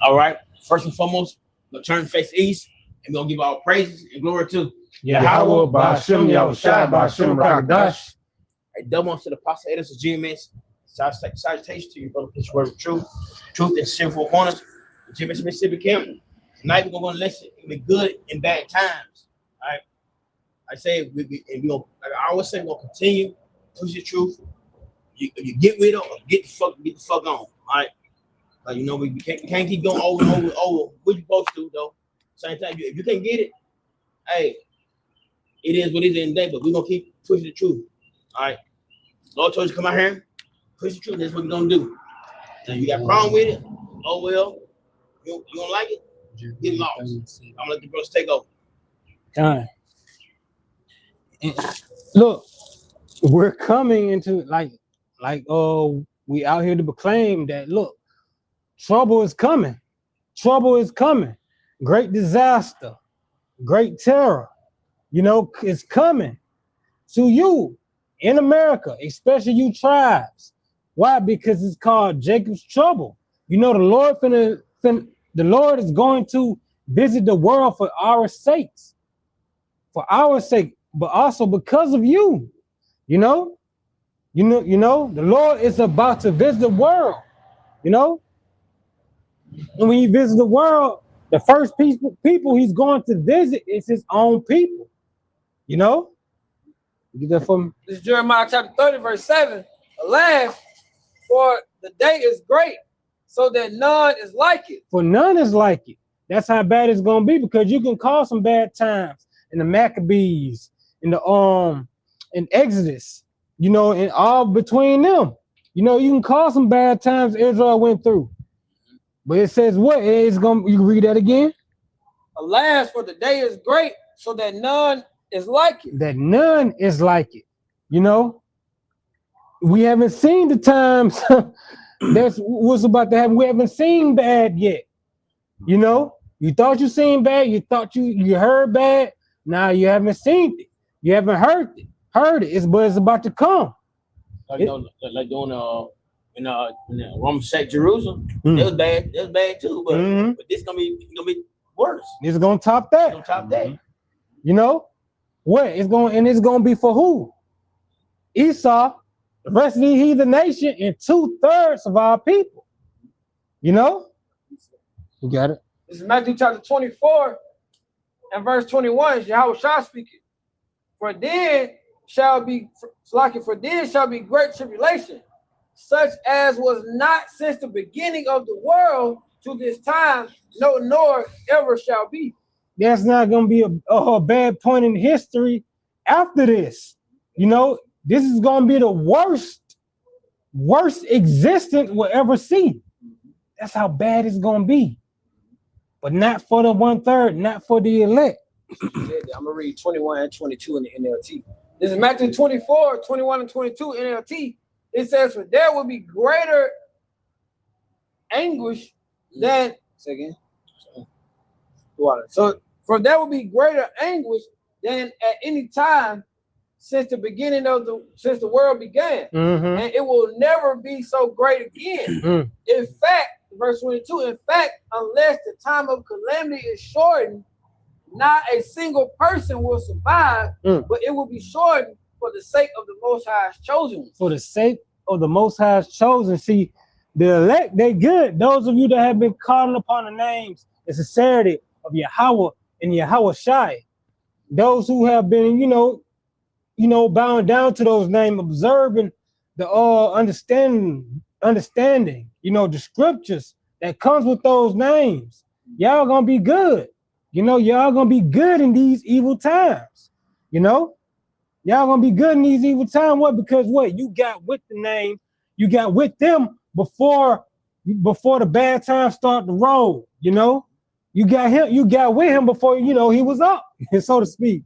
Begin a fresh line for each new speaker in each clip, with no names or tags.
All right. First and foremost, we're gonna turn face east and we're gonna give our praises and glory to
Yahweh, Ba'ashem, Yahushai, Ba'ashem, Rakadash.
a double unto the apostle Edis of GMS. Salutation to you, brother. This word of truth. Truth and sinful corners. GMS Mississippi Camp. Tonight we're gonna listen. It'll be good in bad times. All right. I say we gonna, like I always say, we're gonna continue push the truth. You get with it or get the fuck on. All right. Like, you know, we can't keep going over and over and over. What you supposed to do though? Same time, if you can't get it, hey, it is what it is in the day, but we're gonna keep pushing the truth. All right. Lord told you to come out here, push the truth. That's what we're gonna do. Now you got a problem with it? Oh well, you don't like it? Get lost. I'm gonna let the brothers take over.
Time. Look, we're coming into like we out here to proclaim that look, trouble is coming. Trouble is coming. Great disaster, great terror, you know, is coming to you in America, especially you tribes. Why? Because it's called Jacob's trouble. You know, the Lord is going to visit the world for our sakes, but also because of you. You know, the Lord is about to visit the world. You know, and when he visits the world, the first people he's going to visit is his own people. You know? You get that from?
This is Jeremiah chapter 30, verse 7. Alas, for the day is great, so that none is like it.
For none is like it. That's how bad it's gonna be, because you can call some bad times in the Maccabees, in the in Exodus, you know, and all between them. You know, you can call some bad times Israel went through. But it says what? It's gonna, you read that again?
Alas, for the day is great, so that none is like it.
That none is like it. You know? We haven't seen the times that's what's about to happen. We haven't seen bad yet. You know? You thought you seen bad, you thought you heard bad. Now you haven't seen it. You haven't heard it. But it's about to come.
Like doing in the Roman state Jerusalem, it was bad. It was bad too, but this gonna be worse.
It's gonna top that.
It's gonna top that.
You know what? It's gonna be for who? Esau, the rest of the heathen nation, and 2/3 of our people. You know? You got it.
This is Matthew chapter 24 and verse 21. Yahushua speaking. For then shall be great tribulation, such as was not since the beginning of the world to this time, no, nor ever shall be.
There's not going to be a bad point in history after this. You know, this is going to be the worst existence we'll ever see. That's how bad it's going to be. But not for the 1/3, not for the elect.
I'm going to read 21 and 22 in the NLT. This is Matthew 24, 21 and 22 NLT. It says, for there will be greater anguish than, so for there will be greater anguish than at any time since the beginning of since the world began. And it will never be so great again. In fact, verse 22, in fact, unless the time of calamity is shortened, not a single person will survive, but it will be shortened for the sake of the Most High's chosen ones.
For the sake of the Most High's chosen. See, the elect, they good. Those of you that have been calling upon the names and sincerity of Yahweh and Yahushai, those who have been, you know, bowing down to those names, observing the understanding, you know, the scriptures that comes with those names. Y'all gonna be good. You know, y'all gonna be good in these evil times. You know, y'all gonna be good in these evil times. What? Because what? You got with the name, you got with them before the bad times start to roll. You know, you got with him before, you know, he was up, so to speak.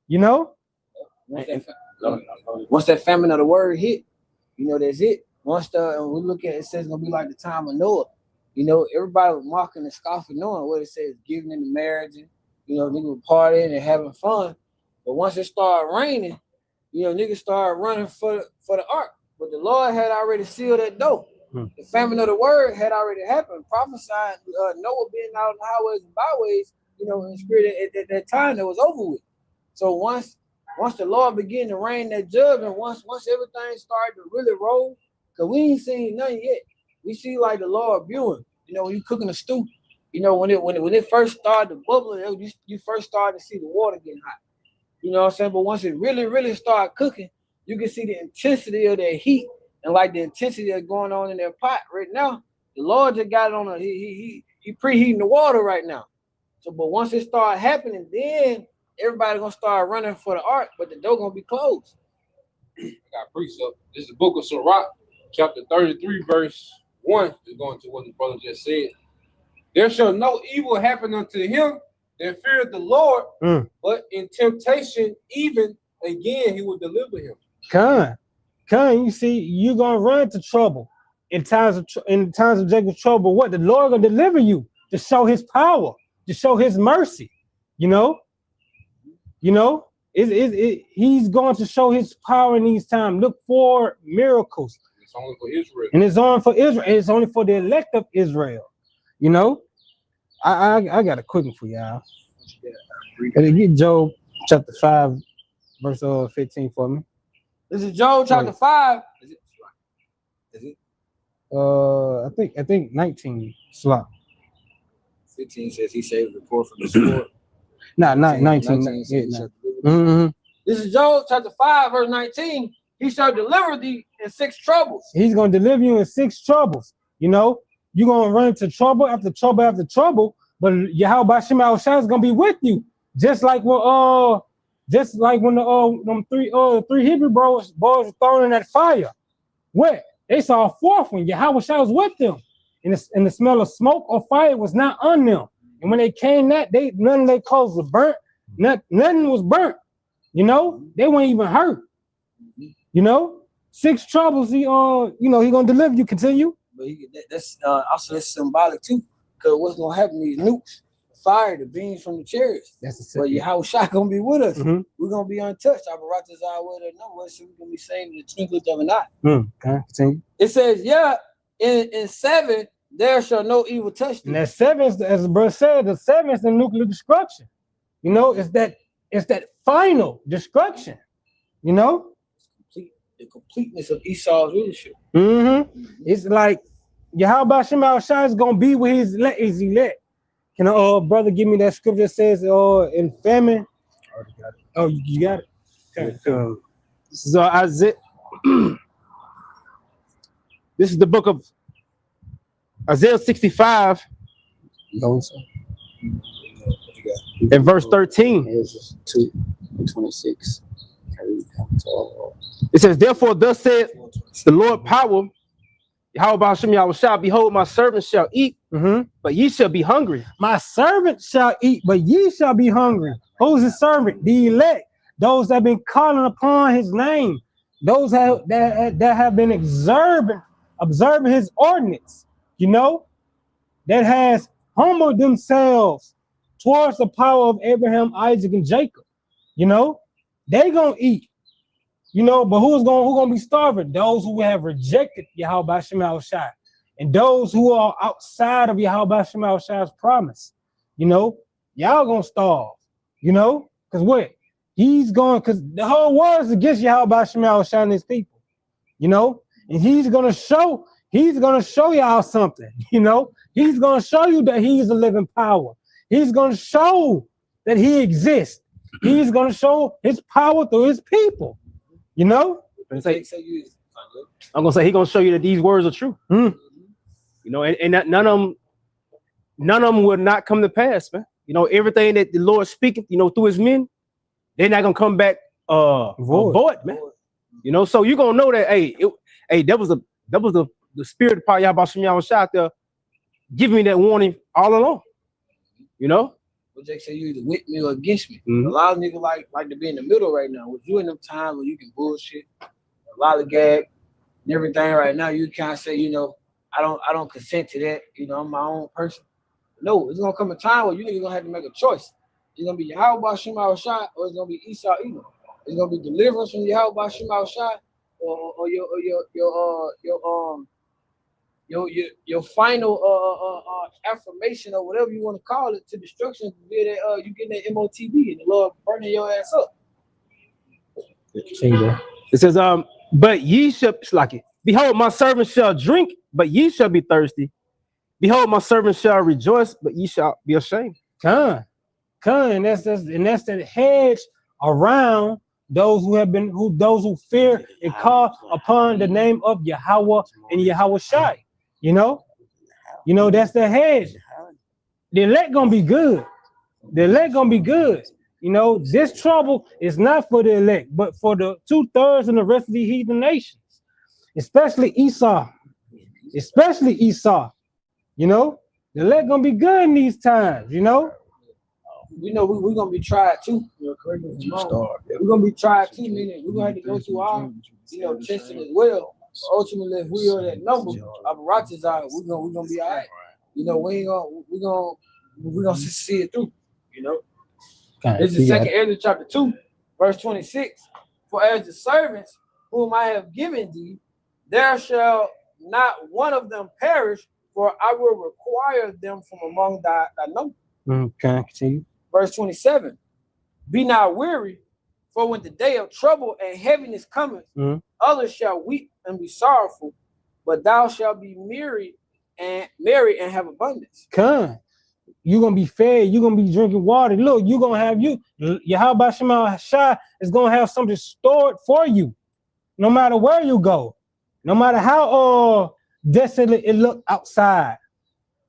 You know,
once that famine of the word hit, you know, that's it. Once we look at it, it says it's gonna be like the time of Noah. You know, everybody was mocking and scoffing, knowing what it says, giving in the marriage, and, you know, niggas were partying and having fun. But once it started raining, you know, niggas started running for the ark. But the Lord had already sealed that door. The famine of the word had already happened. Prophesied Noah being out on the highways and byways, in spirit at that time that was over with. So once the Lord began to rain that judgment, once everything started to really roll, because we ain't seen nothing yet. We see like the Lord viewing, when you cooking a stew, when it first started to bubble, you first started to see the water getting hot. You know what I'm saying? But once it really, really started cooking, you can see the intensity of that heat and like the intensity that's going on in that pot right now. The Lord just got it on he preheating the water right now. So, but once it started happening, then everybody gonna start running for the ark, but the door gonna be closed.
I got precept. This is the book of Sirach, chapter 33, verse 1. Is going to what the brother just said. There shall no evil happen unto him that feareth the Lord, but in temptation, even again, he will deliver him.
You see, you're gonna run into trouble in times of Jacob's trouble. What the Lord gonna deliver you to show His power, to show His mercy. He's going to show His power in these times. Look for miracles.
It's only for Israel,
and it's only for Israel. It's only for the elect of Israel. I got a quick one for y'all. Get Job chapter 5, verse 15 for me.
This is Job chapter 5. Is it?
I think 19 slot.
15 says he saved the poor from the sword.
Not 19. This
is Job chapter 5, verse 19. He shall deliver thee in 6 troubles.
He's gonna deliver you in 6 troubles. You're gonna run into trouble after trouble after trouble, but Yahweh Shema Shai is gonna be with you. Just like when them three Hebrew boys were thrown in that fire. What? They saw a 4th one. Yahweh Shai was with them. And the smell of smoke or fire was not on them. And when they came none of their clothes was burnt. Nothing was burnt. They weren't even hurt. 6 troubles, he gonna deliver you. Continue.
But that's also symbolic too. Because what's gonna happen, these nukes, the fire, the beams from the chariots. But Yahweh Shai gonna be with us. We're gonna be untouched. Our Baratas are with us. No, so we're gonna be saved in the twinkling of an eye.
Okay, continue.
It says, in 7, there shall no evil touch thee.
And that 7th, as the brother said, the 7th is the nuclear destruction. It's that final destruction.
The completeness of Esau's leadership.
It's like Yahweh Shema Shai is gonna be with his elect. Can brother give me that scripture that says in famine?
I already got it.
Oh, you got it. Okay.
This is Isaiah. This is the book of Isaiah 65 and verse 13.
It's 2:26.
It says, therefore, thus said the Lord power, Yahweh Hashem Yahweh shall behold, my servants shall eat, but ye shall be hungry.
My servant shall eat, but ye shall be hungry. Who's his servant? The elect, those that have been calling upon his name, those that have been observing his ordinance, that has humbled themselves towards the power of Abraham, Isaac, and Jacob. They gonna eat. But who's gonna be starving? Those who have rejected Yahweh Shema Shai, and those who are outside of Yahweh Shema Shai's promise. Y'all gonna starve. Because what? Because the whole world is against Yahweh Shema Shai and his people. And he's gonna show y'all something. He's gonna show you that he's a living power. He's gonna show that he exists. He's gonna show his power through his people.
I'm gonna say he's gonna show you that these words are true. And none of them will not come to pass, man. Everything that the Lord speaking, through his men, they're not gonna come back void, man. So you're gonna know that that was the spirit of Yahweh Shema Shai out there giving me that warning all along.
But Jake said you either with me or against me. A lot of niggas like to be in the middle right now. With you in them times where you can bullshit, a lot of gag and everything right now, you can't say, I don't consent to that. I'm my own person. No, it's gonna come a time where you niggas gonna have to make a choice. It's gonna be Yahweh Shema Shai or it's gonna be Esau Edom. It's gonna be deliverance from Yahweh Shema Shai or your your final affirmation or whatever you want to call it to destruction be that you getting that MOTB and the Lord burning your ass up.
It says, but ye shall like it. Behold, my servant shall drink, but ye shall be thirsty. Behold, my servant shall rejoice, but ye shall be ashamed.
Con, and that's that hedge around those who fear and call upon the name of Yahweh and Yahweh Shai. You know, that's the hedge. The elect gonna be good. The elect gonna be good. You know, this trouble is not for the elect, but for the 2/3 and the rest of the heathen nations, especially Esau. You know, the elect gonna be good in these times. You know,
we're gonna be tried too. We're gonna be tried too, meaning we're gonna have to go through our testing as well. Ultimately, if we are that number, apparatus are, we're gonna be all right. You know, we're gonna see it through. You know, this is 2nd Ezra chapter 2, verse 26. For as the servants whom I have given thee, there shall not one of them perish, for I will require them from among thy number.
Okay, continue.
Verse 27. Be not weary, for when the day of trouble and heaviness cometh, others shall weep and be sorrowful, but thou shalt be merry and have abundance.
Come, you're gonna be fed, you're gonna be drinking water. Look, you're gonna have Yahweh Shema Shai is gonna have something stored for you, no matter where you go, no matter how desolate it look outside.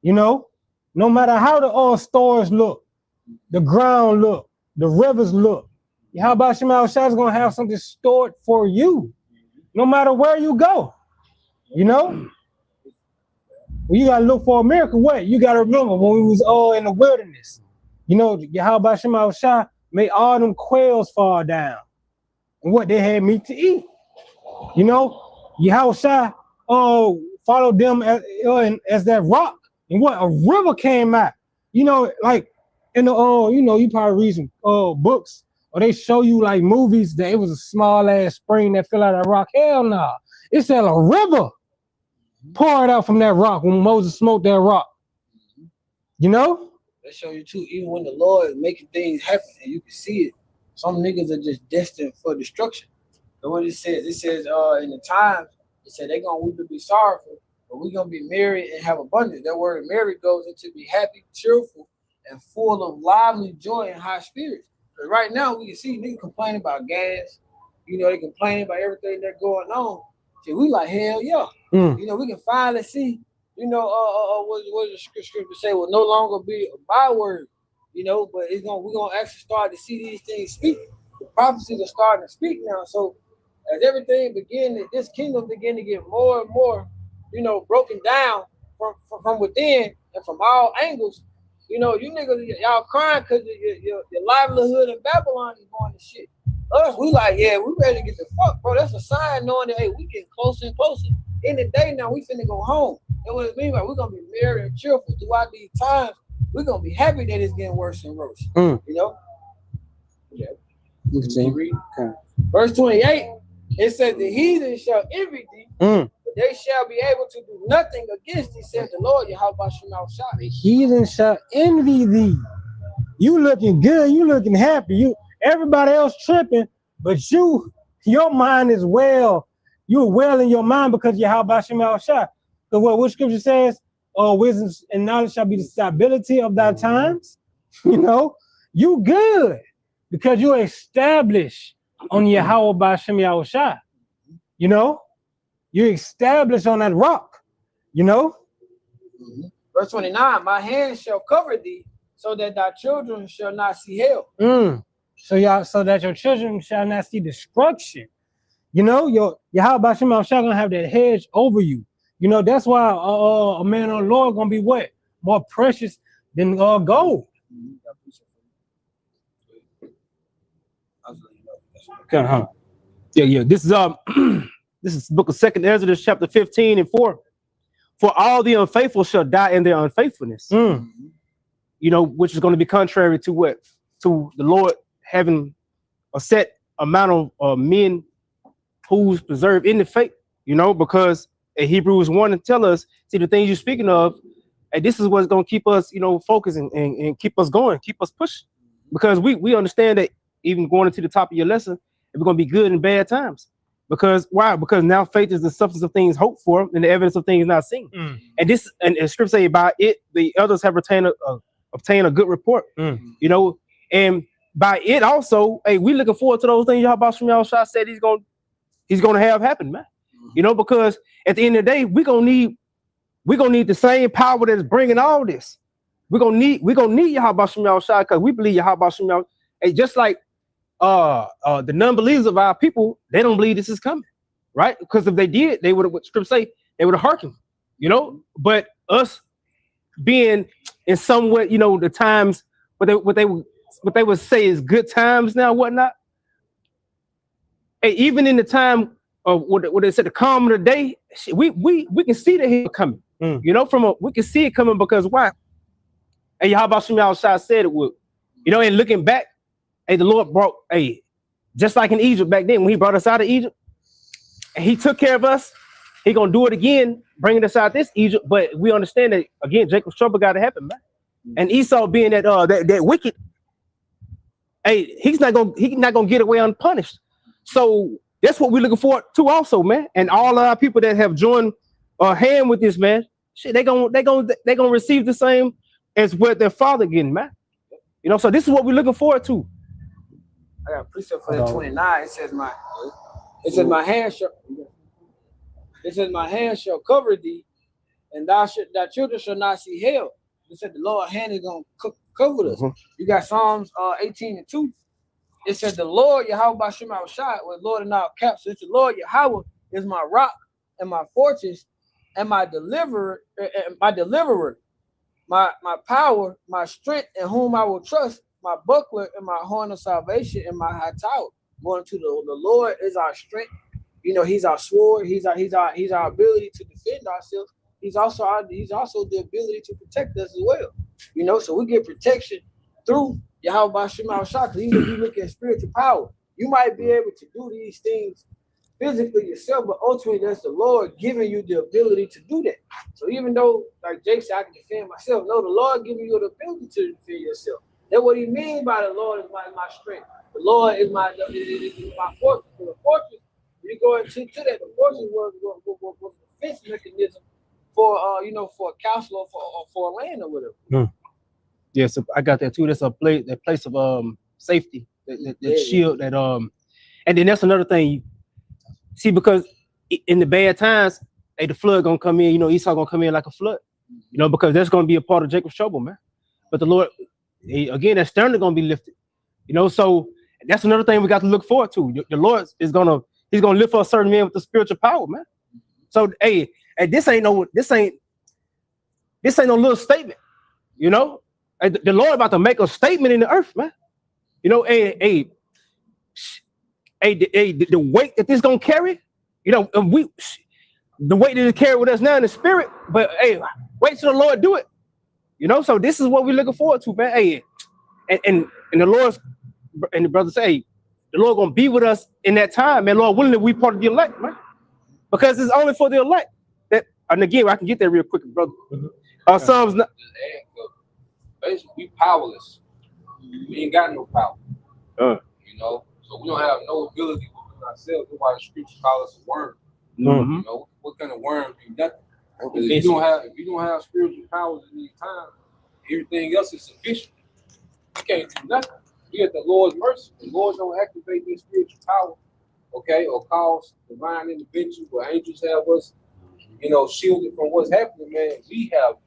You know, no matter how the stores look, the ground look, the rivers look. Yahweh Shema Shai is gonna have something stored for you, no matter where you go. You know, well, you gotta look for a miracle. What you gotta remember when we was all in the wilderness, you know, Yahweh Shema Shai made all them quails fall down, and what they had meat to eat. You know, Yahweh Shai followed them as that rock, and what a river came out. You know, like in the you probably read some books. Or they show you like movies that it was a small ass spring that fell out of that rock. Hell no. Nah. It's a river poured out from that rock when Moses smoked that rock. You know?
They show you too, even when the Lord is making things happen and you can see it, some niggas are just destined for destruction. So what it says in the times, it said they're gonna weep and be sorrowful, but we're gonna be merry and have abundance. That word merry goes into be happy, cheerful, and full of lively joy and high spirits. But right now, we can see niggas complaining about gas. You know, they complaining about everything that's going on. So we like, hell yeah. You know, we can finally see, what the scripture say will no longer be a byword, but we're gonna actually start to see these things speak. The prophecies are starting to speak now. So as everything this kingdom begin to get more and more, broken down from within and from all angles. You niggas, y'all crying because your livelihood in Babylon is going to shit. Us, we like, yeah, we ready to get the fuck, bro. That's a sign knowing that, hey, we getting closer and closer. In the day now, we finna go home. And what it means, like, we're going to be merry and cheerful throughout these times. We're going to be happy that it's getting worse and worse. You know? Yeah. Okay. Verse 28, it says, the heathen shall envy thee, but they shall be able to do nothing against thee, said the Lord, Yahweh Shema Shai.
The heathen shall envy thee. You looking good, you looking happy. Everybody else tripping, but your mind is well. You're well in your mind because Yahweh Shema Shai. Because what scripture says, wisdom and knowledge shall be the stability of thy times. You good because you're established on Yahweh Shema Shai. You're established on that rock.
Verse 29, my hand shall cover thee, so that thy children shall not see hell.
So that your children shall not see destruction. Your Yahweh Shema Shai gonna have that hedge over you. That's why a man of the Lord gonna be what? More precious than gold.
Okay, huh? Yeah. This is this is the book of 2nd Ezra, chapter 15 and 4. For all the unfaithful shall die in their unfaithfulness. Which is going to be contrary to what? To the Lord having a set amount of men who's preserved in the faith, because Hebrews 1 and tell us, see the things you're speaking of, and this is what's gonna keep us, focused and keep us going, keep us pushing. Because we understand that even going into the top of your lesson, we're gonna be good in bad times. Because why? Because now faith is the substance of things hoped for and the evidence of things not seen. And this and scripture say by it the others have obtained a good report. And by it also, hey, we looking forward to those things Yahweh Shai said he's gonna have happen, man. Because at the end of the day, we're gonna need the same power that's bringing all this. We're gonna need Yahweh Shai because we believe Yahweh Shai. Hey, just like the non-believers of our people, they don't believe this is coming, right? Because if they did, they would have, what scripture say, they would have hearkened, But us being in somewhat, the times what they would say is good times now, whatnot. Hey, even in the time of what they said, the calm of the day, we can see the hill coming, we can see it coming because why? And Yahweh Shai said it would, and looking back. Hey, the Lord brought, just like in Egypt back then, when he brought us out of Egypt, and he took care of us, he gonna do it again, bringing us out this Egypt. But we understand that again, Jacob's trouble got to happen, man. And Esau being that wicked, he's not gonna get away unpunished. So that's what we're looking forward to, also, man. And all our people that have joined a hand with this, man, shit, they gonna receive the same as what their father getting, man. So this is what we're looking forward to.
I got a precept for that 29. It says my hand shall cover thee, and thy children shall not see hell. It said the Lord's hand is gonna cover us. You got Psalms 18 and 2. It said the Lord Yahweh Shema Shai with Lord in all caps. It's the Lord Yahweh is my rock and my fortress and my deliverer, my power, my strength, in whom I will trust. My buckler and my horn of salvation and my high tower. Going to the Lord is our strength. He's our sword. He's our ability to defend ourselves. He's also the ability to protect us as well. So we get protection through Yahweh Shema Shai. Because even if you look at spiritual power, you might be able to do these things physically yourself, but ultimately that's the Lord giving you the ability to do that. So even though, like Jake said, I can defend myself, no, the Lord giving you the ability to defend yourself. That's what he means by the Lord is my strength. The Lord is my fortress. The fortress, when you go into that, the fortress was a defense mechanism for for a castle or for a land or whatever.
Yeah, so I got that too. That's a place of safety, that shield, that and then that's another thing. See, because in the bad times, the flood gonna come in. Esau gonna come in like a flood. Because that's gonna be a part of Jacob's trouble, man. But the Lord. Again, that standard gonna be lifted, so that's another thing we got to look forward to. The Lord is gonna lift up a certain man with the spiritual power, man. So this ain't no little statement, The Lord about to make a statement in the earth, man. The weight that this gonna carry, the weight that it carry with us now in the spirit. But wait till the Lord do it. So this is what we're looking forward to, man. And the Lord's and the brothers say, the Lord gonna be with us in that time, man. Lord willing, that we part of the elect, man. Because it's only for the elect. And again, I can get that real quick, brother. Psalms.
Basically, we powerless. We ain't got no power. So we don't have no ability within ourselves. That's why the scripture calls us a worm. What kind of worm do nothing? If you don't have spiritual powers in these times, everything else is sufficient. You can't do nothing. You get the Lord's mercy. The Lord don't activate this spiritual power, or cause divine intervention where angels have us, shielded from what's happening, man. We have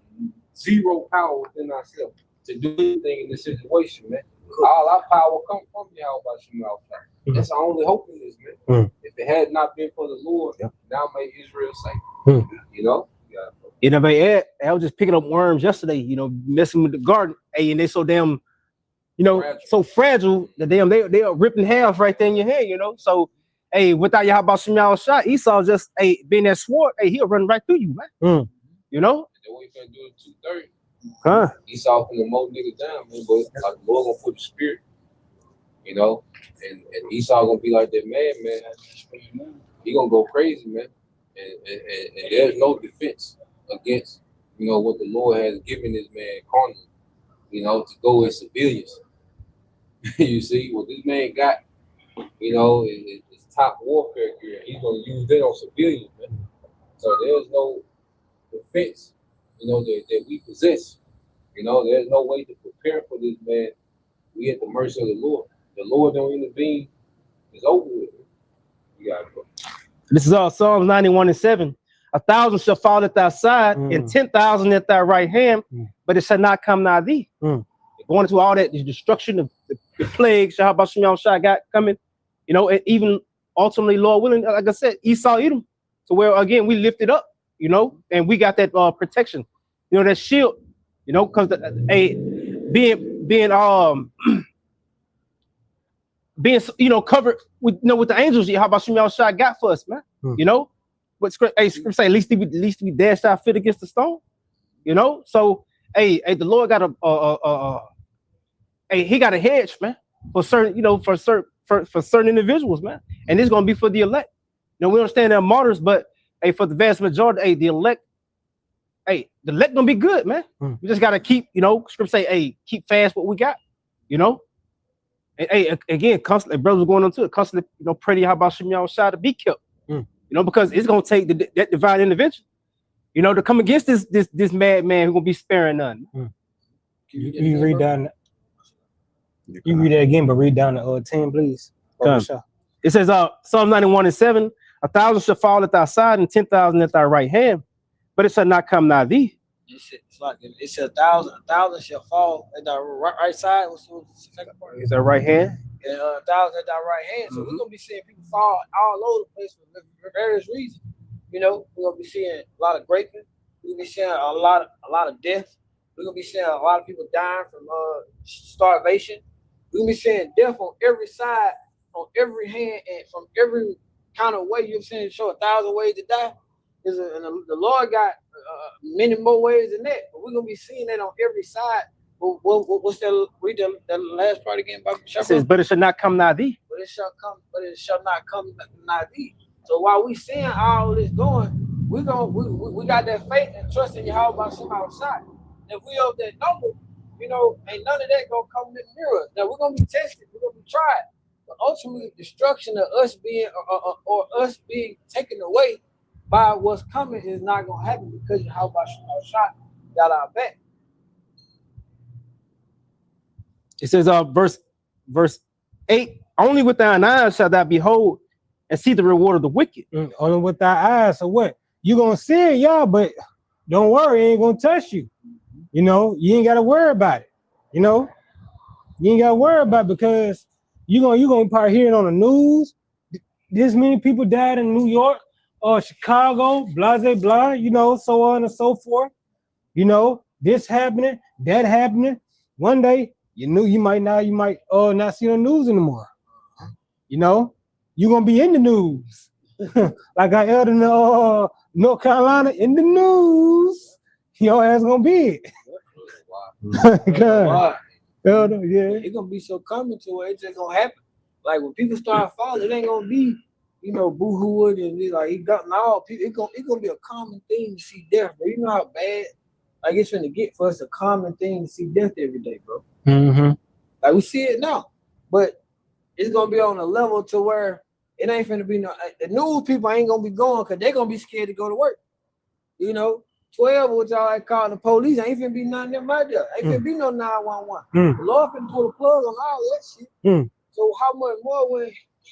zero power within ourselves to do anything in this situation, man. All our power comes from Yahweh Shema. That's our only hope in this, man. If it had not been for the Lord, now may Israel safe.
I was just picking up worms yesterday, messing with the garden. And they so damn, so fragile that they are ripped in half right there in your hand, So, without Yahweh Shema Shai, Esau just being that sword, he'll run right through you, man.
And then what he finna do at 2:30? Esau finna mow niggas down, man. But like the Lord gonna put the spirit, and Esau gonna be like that man. He gonna go crazy, man. And there's no defense against, what the Lord has given this man carnally, to go as civilians. You see, what this man got, is top warfare gear. He's gonna use that on civilians, man. So there's no defense, that we possess. There's no way to prepare for this man. We at the mercy of the Lord. The Lord don't intervene. It's over with. You gotta go.
This is all Psalms 91:7. 1,000 shall fall at thy side, and 10,000 at thy right hand, but it shall not come nigh thee. Going into all that, the destruction of the plagues, how about Shah got coming, and even ultimately, Lord willing, like I said, Esau Edom. So where again we lift it up, and we got that protection, that shield, because being covered with with the angels, how about Shah got for us, man, But script say at least we dashed our foot against the stone, So the Lord got he got a hedge, man, for certain, for certain individuals, man, and it's gonna be for the elect. We understand they're martyrs, but for the vast majority, the elect gonna be good, man. We just gotta keep, script say, keep fast what we got, And again, constantly, brothers going on to it, constantly, pray to Yahweh Shah to be kept. Because it's gonna take that divine intervention, to come against this madman who's gonna be sparing none.
You read down. You read that again, but read down to 10, please.
It says, Psalm 91:7, 1,000 shall fall at thy side, and 10,000 at thy right hand, but it shall not come nigh thee.
It's like it said 1,000 shall fall at thy right side. What's the second part?
Is that right hand?
And 1,000 at thy right hand. So we're gonna be seeing people fall all over the place for various reasons. We're gonna be seeing a lot of raping. We're gonna be seeing a lot of death. We're gonna be seeing a lot of people dying from starvation. We're gonna be seeing death on every side, on every hand, and from every kind of way. You're saying show 1,000 ways to die. And the Lord got many more ways than that. But we're gonna be seeing that on every side. What's that? Read the last part again.
It says, but it shall not come nigh thee.
But it shall not come nigh thee. So while we seeing all this going, we got that faith and trust in Yahweh Shah. If we of that number, ain't none of that gonna come near us. Now we're gonna be tested, we're gonna be tried, but ultimately destruction of us being or us being taken away by what's coming is not gonna happen because Yahweh Shah got our back.
It says, verse 8, only with thine eyes shall thou behold and see the reward of the wicked.
Only with thy eyes. So what? You gonna see it, y'all, but don't worry, it ain't gonna touch you. You ain't gotta worry about it. You ain't gotta worry about it because you're gonna probably hear it on the news. This many people died in New York or Chicago, blah, blah, blah, so on and so forth. This happening, that happening. One day, you might not see the news anymore. You're gonna be in the news. Like I heard in North Carolina, in the news. Your ass gonna be it. God. Yeah.
It's gonna be so coming to where it's just gonna happen. Like when people start falling, it ain't gonna be, boo-hooing and be like he got all people. It's gonna be a common thing to see death, bro. You know how bad it's gonna get for us, a common thing to see death every day, bro. Like we see it now, but it's gonna be on a level to where it ain't finna be the news people ain't gonna be going because they're gonna be scared to go to work. 12, which y'all like calling the police, ain't finna be nothing of them out there. Ain't finna be no 911. The Lord finna pull the plug on all that shit. So how much more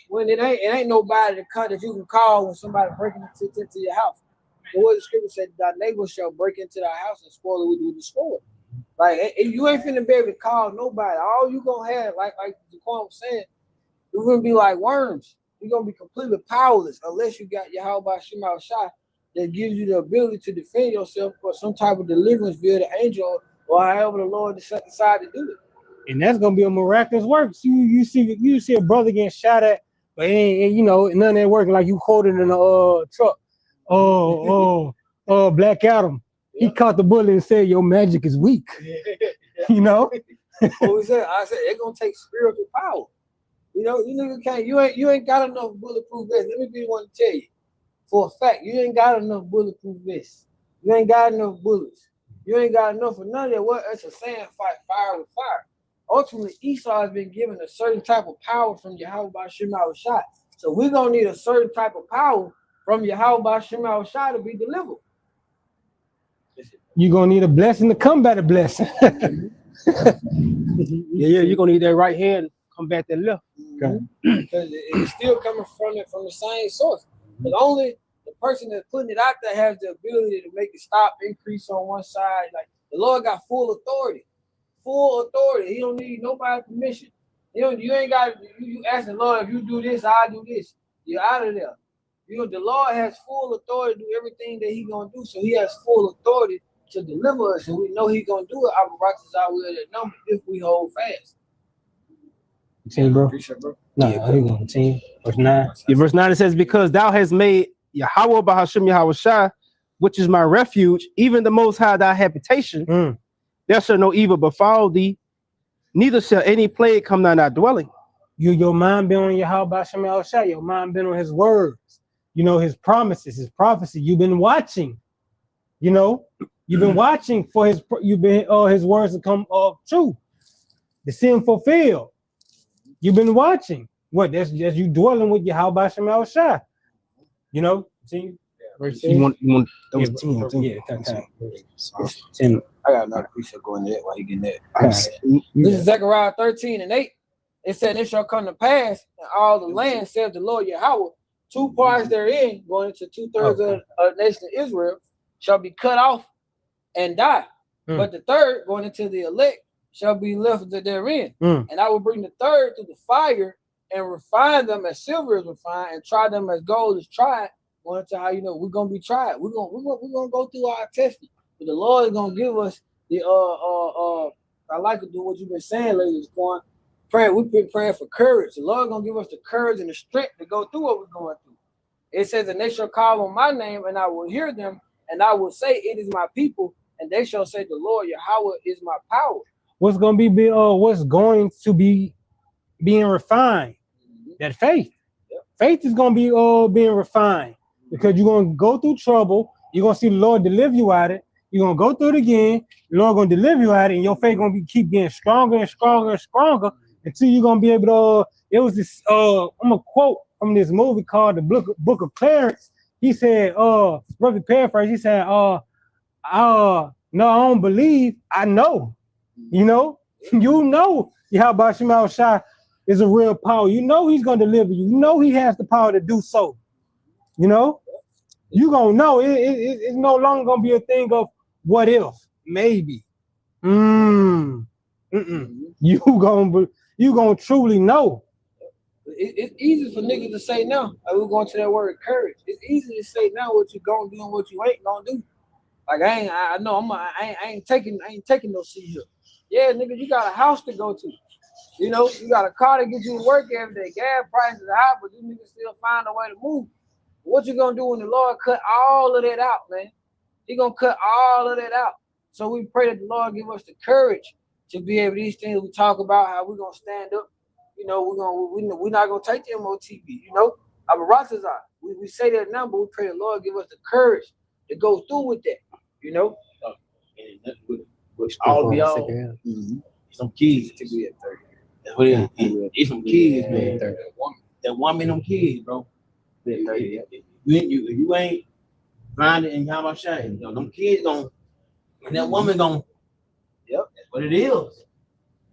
when it ain't nobody that you can call when somebody breaking into your house. So what the scripture said, thy neighbor shall break into thy house and spoil it with the sword. Like you ain't finna be able to call nobody. All you gonna have, like Jaquan was saying, you're gonna be like worms. You're gonna be completely powerless unless you got Yahweh Shah that gives you the ability to defend yourself for some type of deliverance via the angel or however the Lord decide to do it.
And that's gonna be a miraculous work. So you see a brother getting shot at, but none of that working like you quoted in the truck. Black Adam. He caught the bullet and said, "Your magic is weak."
What we said? I said it's gonna take spiritual power. You nigga can't. You ain't got enough bulletproof vest. Let me be the one to tell you. for a fact, you ain't got enough bulletproof vests. You ain't got enough bullets. You ain't got enough of none of that. What? It's a sand fight, fire with fire. Ultimately, Esau has been given a certain type of power from Yahweh Ba'Shem Yahushua. So we're going to need a certain type of power from Yahweh Ba'Shem Yahushua to be delivered.
You're going to need a blessing to combat a blessing.
Yeah, you're gonna need that right hand combat that left.
Okay.
Because it's still coming from the same source. But only the person that's putting it out there has the ability to make it stop, increase on one side. Like the Lord got full authority. Full authority. He don't need nobody's permission. You ain't got you ask the Lord, if you do this, I'll do this. You're out of there. The Lord has full authority to do everything that He's gonna do. So He has full authority to deliver us, and we know He's gonna do it. Our righteous are will that number if we hold fast.
10, bro.
Appreciate it, bro.
No, he going 10, verse 9.
Yeah, verse 9 it says, because thou hast made Yahweh Ba'Hashem Yahushua, which is my refuge, even the Most High thy habitation, there shall no evil befall thee, neither shall any plague come nigh thy dwelling.
Your mind been on Yahweh Ba'Shem Yahushua. Your mind been on His words. His promises, His prophecy. You've been watching. You've been watching for His words to come true, to see Him fulfilled. You've been watching. What? That's you dwelling with Yahweh Ba'Shem Yahushua. See? Verse 10.
You want that was 10.
Yeah,
10. I got another preacher going there while you getting that.
This is Zechariah 13:8. It said, it shall come to pass in all the land, saith the Lord Yahweh, 2 parts therein, going into 2/3 of the nation of Israel, shall be cut off and die. But the third, going into the elect, shall be left therein. And I will bring the third through the fire and refine them as silver is refined and try them as gold is tried. Going into how we're gonna be tried. We're gonna go through our testing. But the Lord is gonna give us the I like to do what you've been saying, ladies. We've been praying for courage. The Lord is gonna give us the courage and the strength to go through what we're going through. It says, and they shall call on my name, and I will hear them, and I will say, it is my people, and they shall say, the Lord Yahweh is my power.
What's going to be being refined? That faith. Faith is going to be being refined, because you're going to go through trouble. You're going to see the Lord deliver you out of it. You're going to go through it again. The Lord going to deliver you out of it, and your faith going to keep getting stronger and stronger and stronger until you're going to be able to. It was this. I'm going to quote from this movie called The Book of Clarence. He said, roughly paraphrase, he said, no, I don't believe, I know. Yahweh Ba'Shem Yahushua is a real power. He's going to deliver you. He has the power to do so. You're going to know. It's no longer going to be a thing of what if, maybe. You going to truly know.
It's easy for niggas to say no. Like we're going to that word courage. It's easy to say now what you gonna do and what you ain't gonna do. Like I ain't taking no seat here. Yeah, nigga, you got a house to go to. You got a car to get you to work every day. Gas prices are high, but you niggas still find a way to move. What you gonna do when the Lord cut all of that out, man? He gonna cut all of that out. So we pray that the Lord give us the courage to be able to these things we talk about, how we're gonna stand up. We're not gonna take the MOTB. Our Rathas are. We say that now, but we pray the Lord give us the courage to go through with that.
Which all be all. Some kids to be at 30. That's what it is. It's some kids, man. That woman, them kids, bro. If you ain't finding in Yahweh, them kids gonna, and that woman gonna. Yep, that's what it is.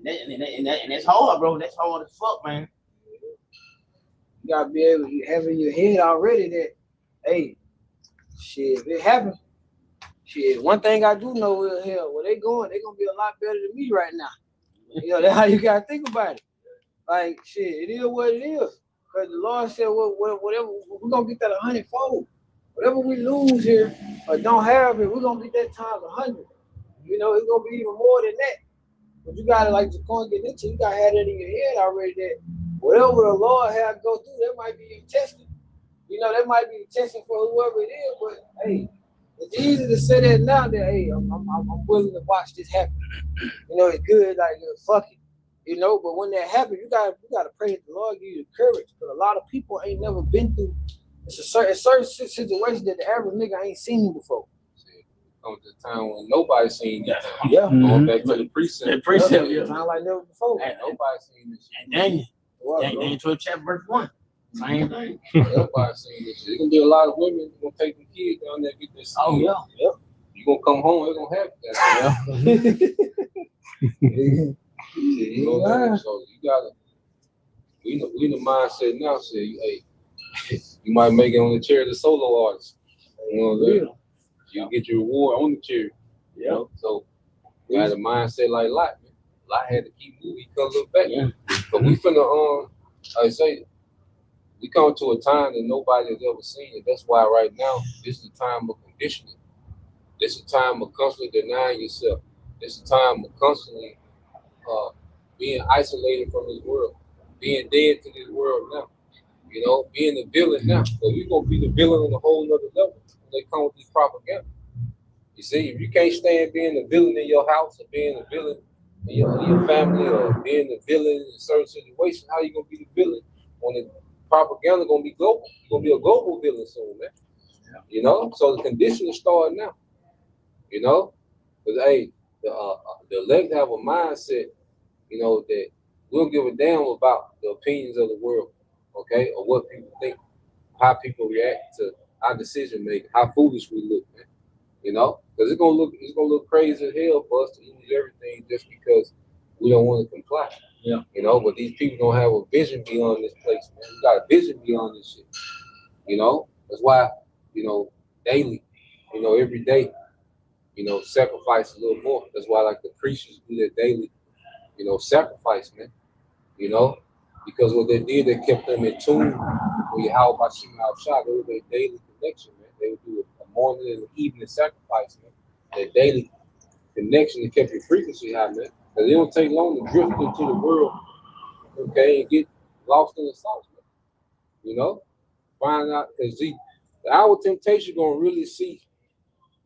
And that's hard, bro. That's hard as fuck, man.
You gotta be able to have in your head already that, hey, shit, if it happens, shit. One thing I do know is hell, where they going, they gonna be a lot better than me right now. That's how you gotta think about it. Like shit, it is what it is. Because the Lord said, whatever, we're gonna get that 100-fold. Whatever we lose here or don't have it, we're gonna get that times 100. It's gonna be even more than that. But you gotta, like Jaquan get into, you gotta have that in your head already that whatever the Lord had to go through, that might be your testing. That might be the testing for whoever it is. But hey, it's easy to say that now that hey, I'm willing to watch this happen. It's good, like fuck it. But when that happens, you gotta pray that the Lord give you the courage. Because a lot of people ain't never been through It's a certain situation that the average nigga ain't seen before.
Comes to a time when nobody's seen this.
Yeah.
Going back to the precept.
The precept, yeah.
Time like never before.
And
Nobody's seen this shit.
Daniel, Daniel 12 chapter verse 1. Same thing.
Nobody's seen this shit. There's gonna be a lot of women who gonna take the kids down there and get this.
Oh, yeah.
Yep.
You gonna come home, it's gonna happen. You know that. So you gotta, we in the mindset now. Say, hey, you might make it on the chair of the solo artist. You know what I'm saying? You get your reward on the chair. You know? So we had a mindset like Lot. Man. Lot had to keep moving. He couldn't look back.
Yeah.
But we finna I say, we come to a time that nobody has ever seen it. That's why right now this is the time of conditioning. This is the time of constantly denying yourself. This is the time of constantly being isolated from this world, being dead to this world now. You know, being the villain now. So you're gonna be the villain on a whole nother level when they come with this propaganda. You see, if you can't stand being the villain in your house or being the villain in your family or being the villain in a certain situation, how you gonna be the villain when the propaganda gonna be global? You're gonna be a global villain soon, man. Yeah. You know, so the conditioning starting now. You know, because hey, the elect have a mindset, you know, that we don't give a damn about the opinions of the world, okay, or what people think, how people react to our decision making, how foolish we look, man. You know, because it's gonna look crazy as hell for us to lose everything just because we don't want to comply.
Yeah.
You know, but these people don't have a vision beyond this place, man. We got a vision beyond this shit. You know, that's why, you know, daily, you know, every day, you know, sacrifice a little more. That's why like the preachers do that daily, you know, sacrifice, man. You know, because what they did, they kept them in tune. When you how about shooting outside, they were their daily connection, man. They would do a morning and an evening sacrifice, man. Their daily connection, they kept your frequency high, man. Because it don't take long to drift into the world, okay, and get lost in the sauce, man. You know, find out, because our temptation gonna really see,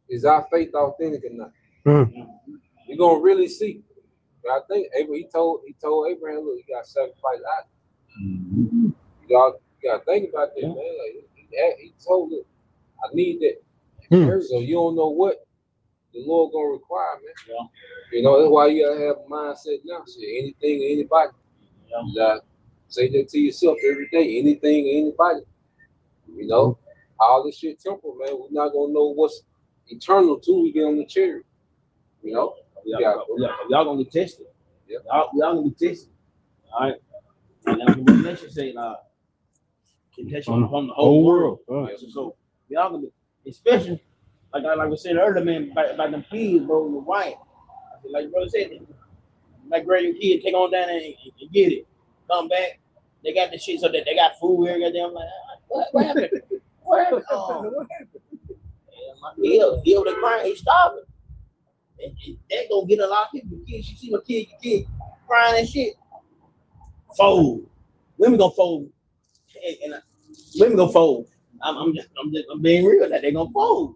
is our faith authentic or not? We're gonna really see. But I think he told Abraham, look, you gotta sacrifice Isaac. You gotta think about that, man. Like, he told him, I need that. So you don't know what the Lord gonna require, man. Yeah. You know, that's why you gotta have a mindset now. Say anything or anybody. Yeah. You gotta say that to yourself every day. Anything or anybody. You know, all this shit temporal, man. We're not gonna know what's eternal till we get on the chair. You know?
Y'all gonna get tested.
Yeah.
Y'all gonna be tested. All right. And then the Revelation say temptation on the whole world. Right. So y'all gonna be, especially like we said earlier, man, about them kids, bro, the white. Like your brother said, like grab your kid, take on down and get it. Come back. They got the shit so that they got food here. Goddamn, like what happened? What happened? What happened? He over there crying. He's starving. And that gonna get a lot of people. Kids, you see my kid crying and shit. Fold. Women gonna fold. And women gonna fold. I'm being real that they gonna fold.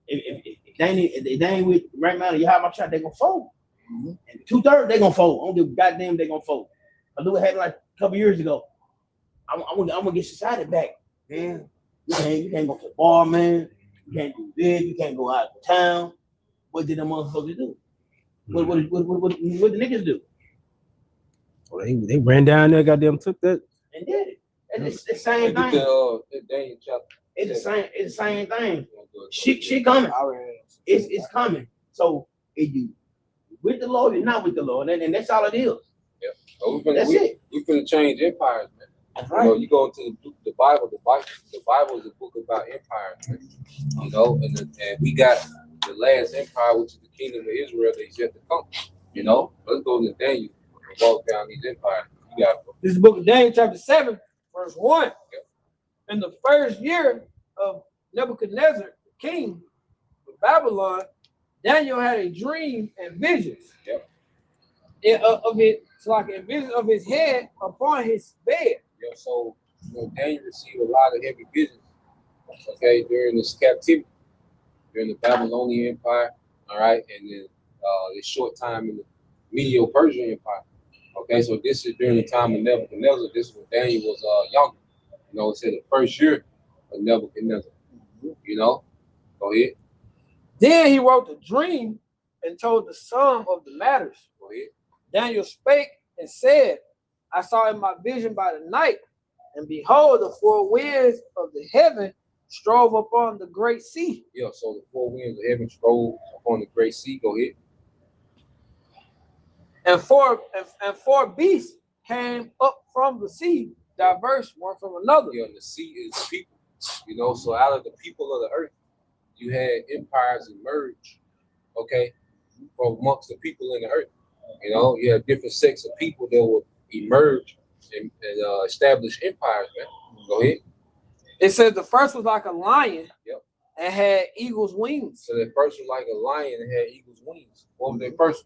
If they ain't with right now, you have my shot, they gonna fold. Mm-hmm. And 2/3 they gonna fold. I don't give goddamn they gonna fold. I knew it happened like a couple years ago. I'm gonna get society back, man. You can't go to the bar, man. You can't do this. You can't go out of town. What did the motherfuckers do? What the niggas do?
Well, they ran down there, goddamn took that
and did it. It's the same thing. It's the same thing. She coming. It's coming. So if you with the Lord, you're not with the Lord, and that's all it is.
Yeah. So we finna change empires, man. That's right. You know, you go into the Bible. The Bible is a book about empires, man. You know, and we got the last empire, which is the kingdom of Israel, that is yet to come. You know, let's go to Daniel and walk down these empires.
This is the book of Daniel, chapter 7, verse 1. Yep. In the first year of Nebuchadnezzar, king of Babylon, Daniel had a dream and visions.
Yep.
Visions of his head upon his bed.
Yeah, so Daniel received a lot of heavy visions, okay, during this captivity, during the Babylonian Empire, all right, and then this short time in the Medo-Persian Empire. Okay, so this is during the time of Nebuchadnezzar. This is when Daniel was younger. You know, it said the first year of Nebuchadnezzar. You know, go ahead.
Then he wrote the dream and told the sum of the matters.
Go ahead.
Daniel spake and said, I saw in my vision by the night, and behold, the four winds of the heaven strove upon the great sea.
Yeah, so the four winds of heaven strove upon the great sea. Go ahead.
And four beasts came up from the sea, diverse one from another.
Yeah, and the sea is people. You know, so out of the people of the earth, you had empires emerge, okay, from amongst the people in the earth. You know, you have different sects of people that will emerge and establish empires, man. Go ahead.
It says the first was like a lion.
Yep.
And had eagle's wings.
So the first was like a lion and had eagle's wings. What was their first?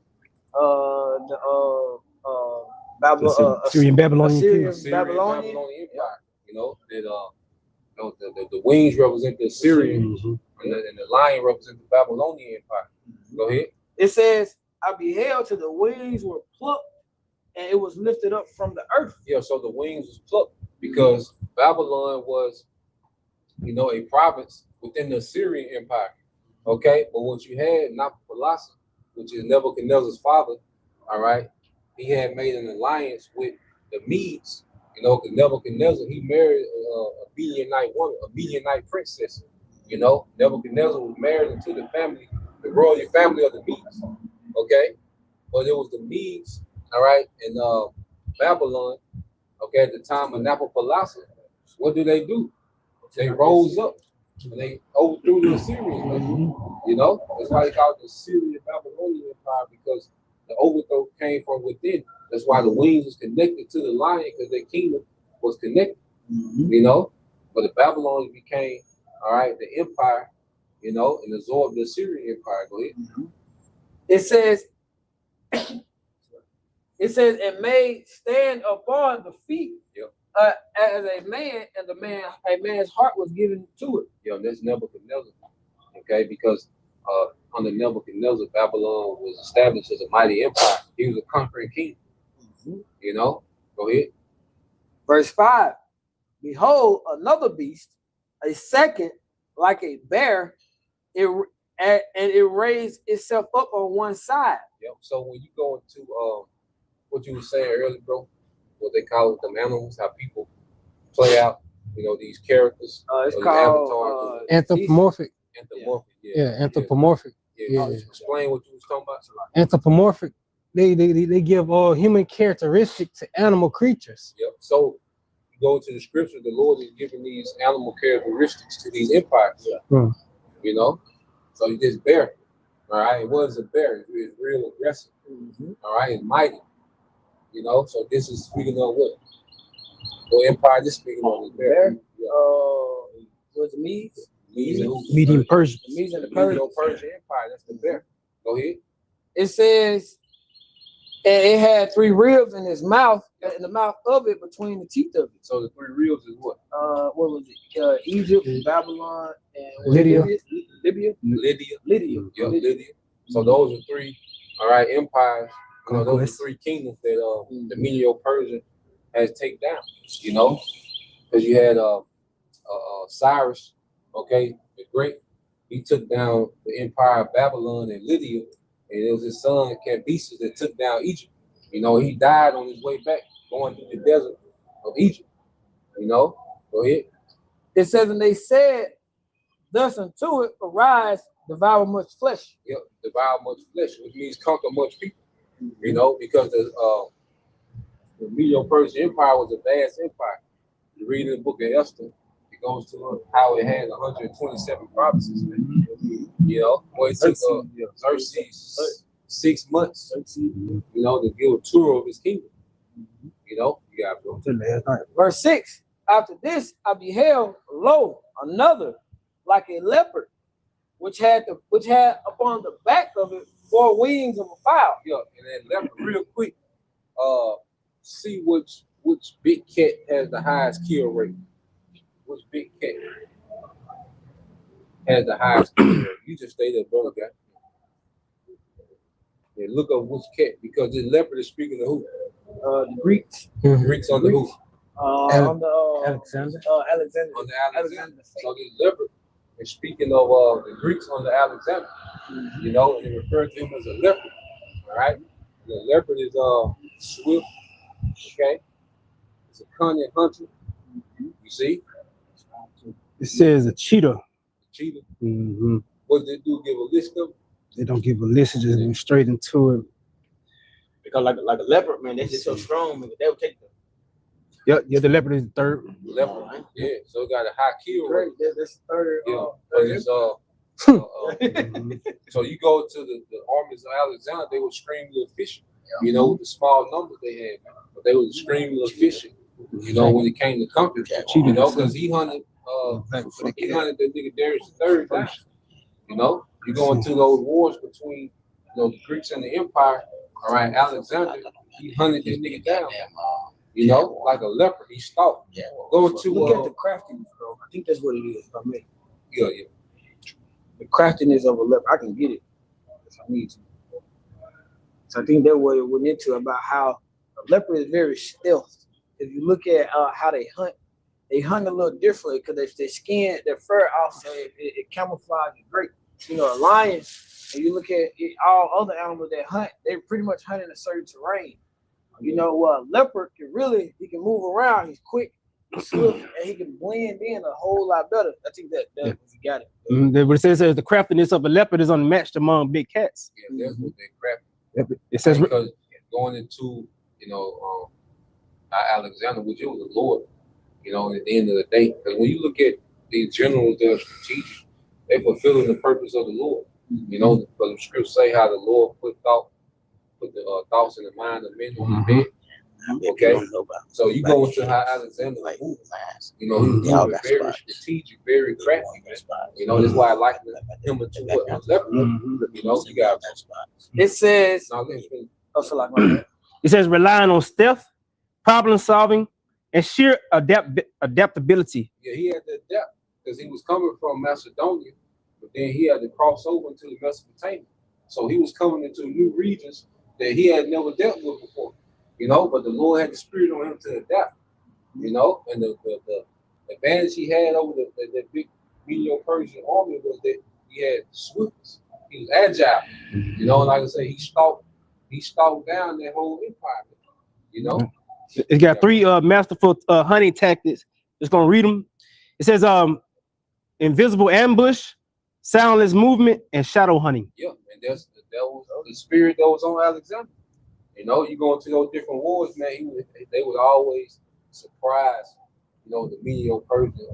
Syrian Babylonian.
Babylonian
Empire. You know, that the wings represent the Assyrian, and the lion represents the Babylonian Empire. Go ahead.
It says, I beheld till the wings were plucked, and it was lifted up from the earth.
Yeah, so the wings was plucked because Babylon was, you know, a province within the Assyrian Empire. Okay, but what you had, Nabopolassar, which is Nebuchadnezzar's father, all right, he had made an alliance with the Medes. You know, because Nebuchadnezzar, he married a Midianite woman, a Midianite princess. You know, Nebuchadnezzar was married into the family, the royal family of the Medes. Okay, but it was the Medes, all right, in Babylon. Okay, at the time of Nabopolassar, what do? They rose up and they overthrew the Assyrians. You know, that's why they call it the Syrian Babylonian Empire, because the overthrow came from within. That's why the wings was connected to the lion, because their kingdom was connected. You know, but the Babylonians became, all right, the empire, you know, and absorbed the Assyrian Empire. Go ahead.
It says, it made stand upon the feet.
Yep.
As a man, and a man's heart was given to it.
Yo, that's Nebuchadnezzar. Okay, because under Nebuchadnezzar, Babylon was established as a mighty empire. He was a conquering king. You know, go ahead.
Verse 5. Behold, another beast, a second like a bear, and it raised itself up on one side.
Yep. So when you go into what you were saying earlier, bro, what they call it, the animals, how people play out, you know, these characters.
It's called
anthropomorphic.
Anthropomorphic.
Yeah, anthropomorphic.
Yeah. Explain what you was talking about.
Anthropomorphic. They give all human characteristics to animal creatures.
Yep. So you go to the scripture, the Lord is giving these animal characteristics to these empires.
Yeah.
You know, so this bear, all right, it was a bear. It's real aggressive. All right, it's mighty. You know, so this is speaking of what? The empire. This is speaking of the bear.
Was the Medes?
Medium Persian.
The Medes and the
Persian
Persians.
Empire. That's the bear. Go ahead.
It says, and it had 3 ribs in his mouth, in the mouth of it, between the teeth of it.
So the 3 ribs is what?
What was it? Egypt, Babylon, and
Lydia.
Lydia.
Yeah, Lydia. So those are 3, all right, empires. You know, those are 3 kingdoms that the Medo-Persian has taken down. You know, because you had Cyrus, okay, the Great. He took down the empire of Babylon and Lydia, and it was his son Cambyses that took down Egypt. You know, he died on his way back, going through the desert of Egypt. You know, go ahead.
It says, and they said, thus unto it, arise, devour much flesh.
Yep, devour much flesh, which means conquer much people. You know, because the Medo-Persian Empire was a vast empire. You read in the book of Esther, it goes to how it had 127 provinces. You know, well, it took Xerxes 6 months, you know, to give a tour of his kingdom. You know, you got to go.
Verse 6. After this, I beheld, lo, another like a leopard, which had upon the back of it 4 wings of a fowl.
Yeah, and then leopard, real quick, see which big cat has the highest kill rate. Which big cat has the highest kill rate? You just stay there, brother guy. And look up which cat, because this leopard is speaking to who?
The Greeks.
Greeks on the who?
On the
Alexander.
Alexander.
On the Alexander.
Alexander.
So this leopard is speaking of the Greeks on the Alexander. You know, and they refer to him as a leopard. All right. The leopard is swift. Okay. It's a cunning hunter. You see?
It says a cheetah.
Cheetah.
Mm-hmm.
What did they do? Give a list of?
They don't give a list, just went straight into it.
Because like a leopard, man, that's just so strong, man. They would take them.
Yeah, the leopard is the third.
Leopard. Yeah. So it got a high kill rate.
Great. That's the third.
Yeah. But it's so you go to the armies of Alexander, they were extremely efficient. You know, with the small numbers they had, but they were extremely efficient. You know, when it came to company, you know, because he hunted the nigga Darius III down. You know, you go into those wars between the Greeks and the Empire. All right, Alexander, he hunted this nigga down. You know, like a leopard, he stalked. Go to
Look at the craftiness, bro. I think that's what it is. For me,
yeah.
the craftiness of a leopard, I can get it if I need to. So I think that's what it went into about how a leopard is very stealth. If you look at how they hunt a little differently because their skin, their fur also it camouflages great. You know, a lion, and you look at all other animals that hunt, they pretty much hunt in a certain terrain. You know, a leopard he can move around. He's quick, he's swift, and he can blend in a whole lot better. I think that you got it.
What it says is the craftiness of a leopard is unmatched among big cats.
Yeah, that's what they crafted.
It says
because going into Alexander, which it was the Lord, you know, at the end of the day, because when you look at these generals that are strategic, they're fulfilling the purpose of the Lord. You know, because the scriptures say how the Lord put the thoughts in the mind of men on the bed. Okay, so you go into how Alexander moved. You know, he was moving very strategic, very crafty. You know, that's why I like him into a leopard. You know, you got
it says.
It says relying on stealth, problem solving, and sheer adaptability.
Yeah, he had to adapt because he was coming from Macedonia, but then he had to cross over into the Mesopotamia. So he was coming into new regions that he had never dealt with before. You know, but the Lord had the spirit on him to adapt. You know, and the advantage he had over the big Medo-Persian army was that he had swiftness. He was agile. You know, and like I say, he stalked down that whole empire. You know,
it got three masterful hunting tactics. Just gonna read them. It says invisible ambush, soundless movement, and shadow hunting.
Yeah, and that was the spirit that was on Alexander. You know, you go into those different wars, man. They would always surprise, you know, the Medo-Persian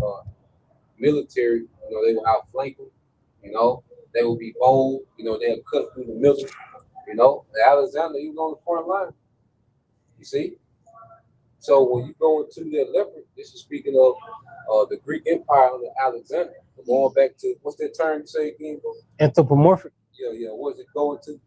military. You know, they would outflank them. You know, they would be bold. You know, they'll cut through the middle. You know, Alexander, he was on the front line. You see? So when you go into that leopard, this is speaking of the Greek Empire under Alexander. Going back to, what's that term you say again, bro?
Anthropomorphic.
Yeah. What's it going to?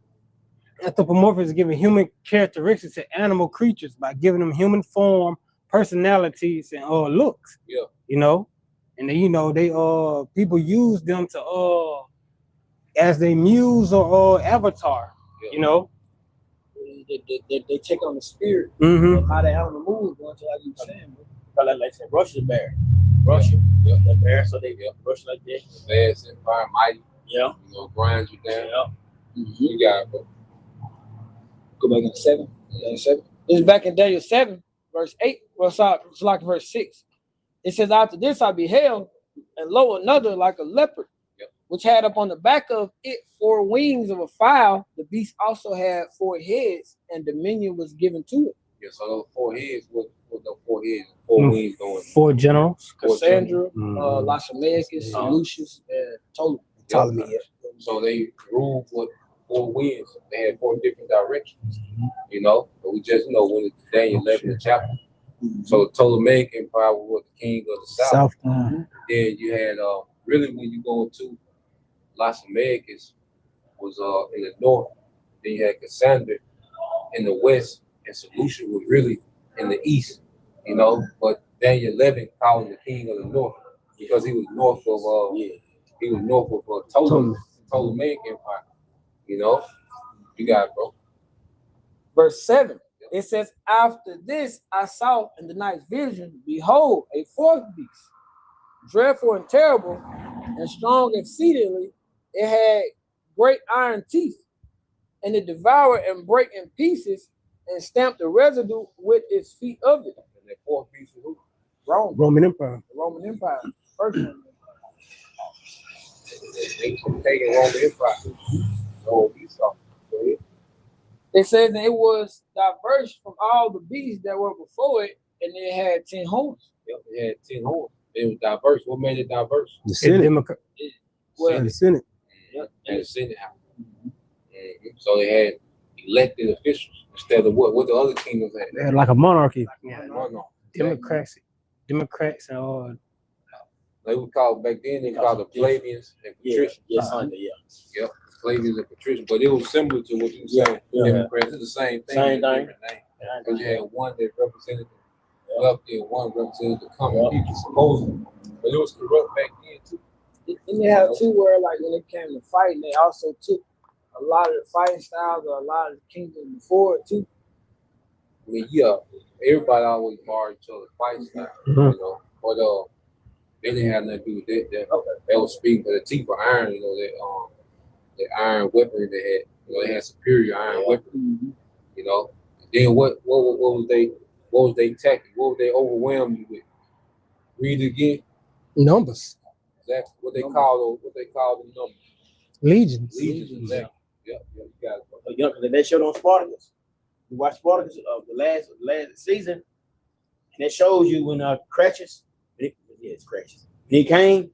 Anthropomorphic is giving human characteristics to animal creatures by giving them human form, personalities, and looks.
Yeah.
You know, and you know they people use them to as they muse or avatar.
Yeah.
You know,
they take on the spirit
Mm-hmm.
of how the animal moves. Going to like you were saying,
Like say Russia's bear. Russia, the bear, so they Russia like that.
Vast empire, mighty.
Yeah.
You know, grind you down.
Yeah.
You got it, bro.
Go back in 7. This is back in Daniel 7, verse 8. Well, it's like verse 6. It says, after this I beheld, and lo, another like a leopard, which had upon the back of it 4 wings of a fowl. The beast also had 4 heads, and dominion was given to it.
Yeah, so those 4 heads, what those 4 heads, 4 wings going?
4 generals.
Cassandra, Lysimachus, Lucius, and Ptolemy.
So they ruled with 4 winds. They had 4 different directions. You know, but we just know when it's Daniel 11 chapter. So the Ptolemaic Empire was the king of the south. Then you had really when you go into Lysimachus was in the north. Then you had Cassandra in the west, and Seleucus was really in the east. You know, but Daniel 11 called him the king of the north because he was north of Ptolemaic Empire. You know, you got it, bro.
Verse 7. It says, after this I saw in the night's vision, behold, a fourth beast, dreadful and terrible, and strong exceedingly. It had great iron teeth, and it devoured and brake in pieces, and stamped the residue with its feet of it.
And that fourth beast was who?
Rome,
Roman Empire.
the Roman Empire, first one.
Ancient pagan Roman Empire. Oh, Esau. Go ahead.
It says that it was diverse from all the beasts that were before it, and it had 10 horns.
Yep, it had 10 horns. It was diverse. What made it diverse?
The Senate.
Well,
The Senate.
And the Senate House. So they had elected officials instead of what the other kingdoms had.
They had like a monarchy.
Democrats and all.
They would call back then. They called the plebeians and patricians.
Yes,
Yep, plebeians and patricians. But it was similar to what you were saying. Democrats. It's the same thing.
Same thing.
Different name. Because you had one that represented the wealthy and one represented the common people, supposedly. But it was corrupt back then too.
and they have two where, like, when it came to fighting, they also took a lot of the fighting styles of a lot of the kingdoms before it too.
I mean, yeah, everybody always borrowed each other's fight style, you know. But they didn't have nothing to do with that. They was speaking for the teeth of iron, you know, that iron weaponry they had. You know, they had superior iron weaponry. You know. And then what was they tactic? What would they overwhelm you with? Read it again.
Numbers.
That's what they call the numbers.
Legions.
Legions. Exactly. Yep, you got it.
You know, they showed on Spartacus. You watch Spartacus of the last season, and it shows you when Crassus, it's Crassus. When he came,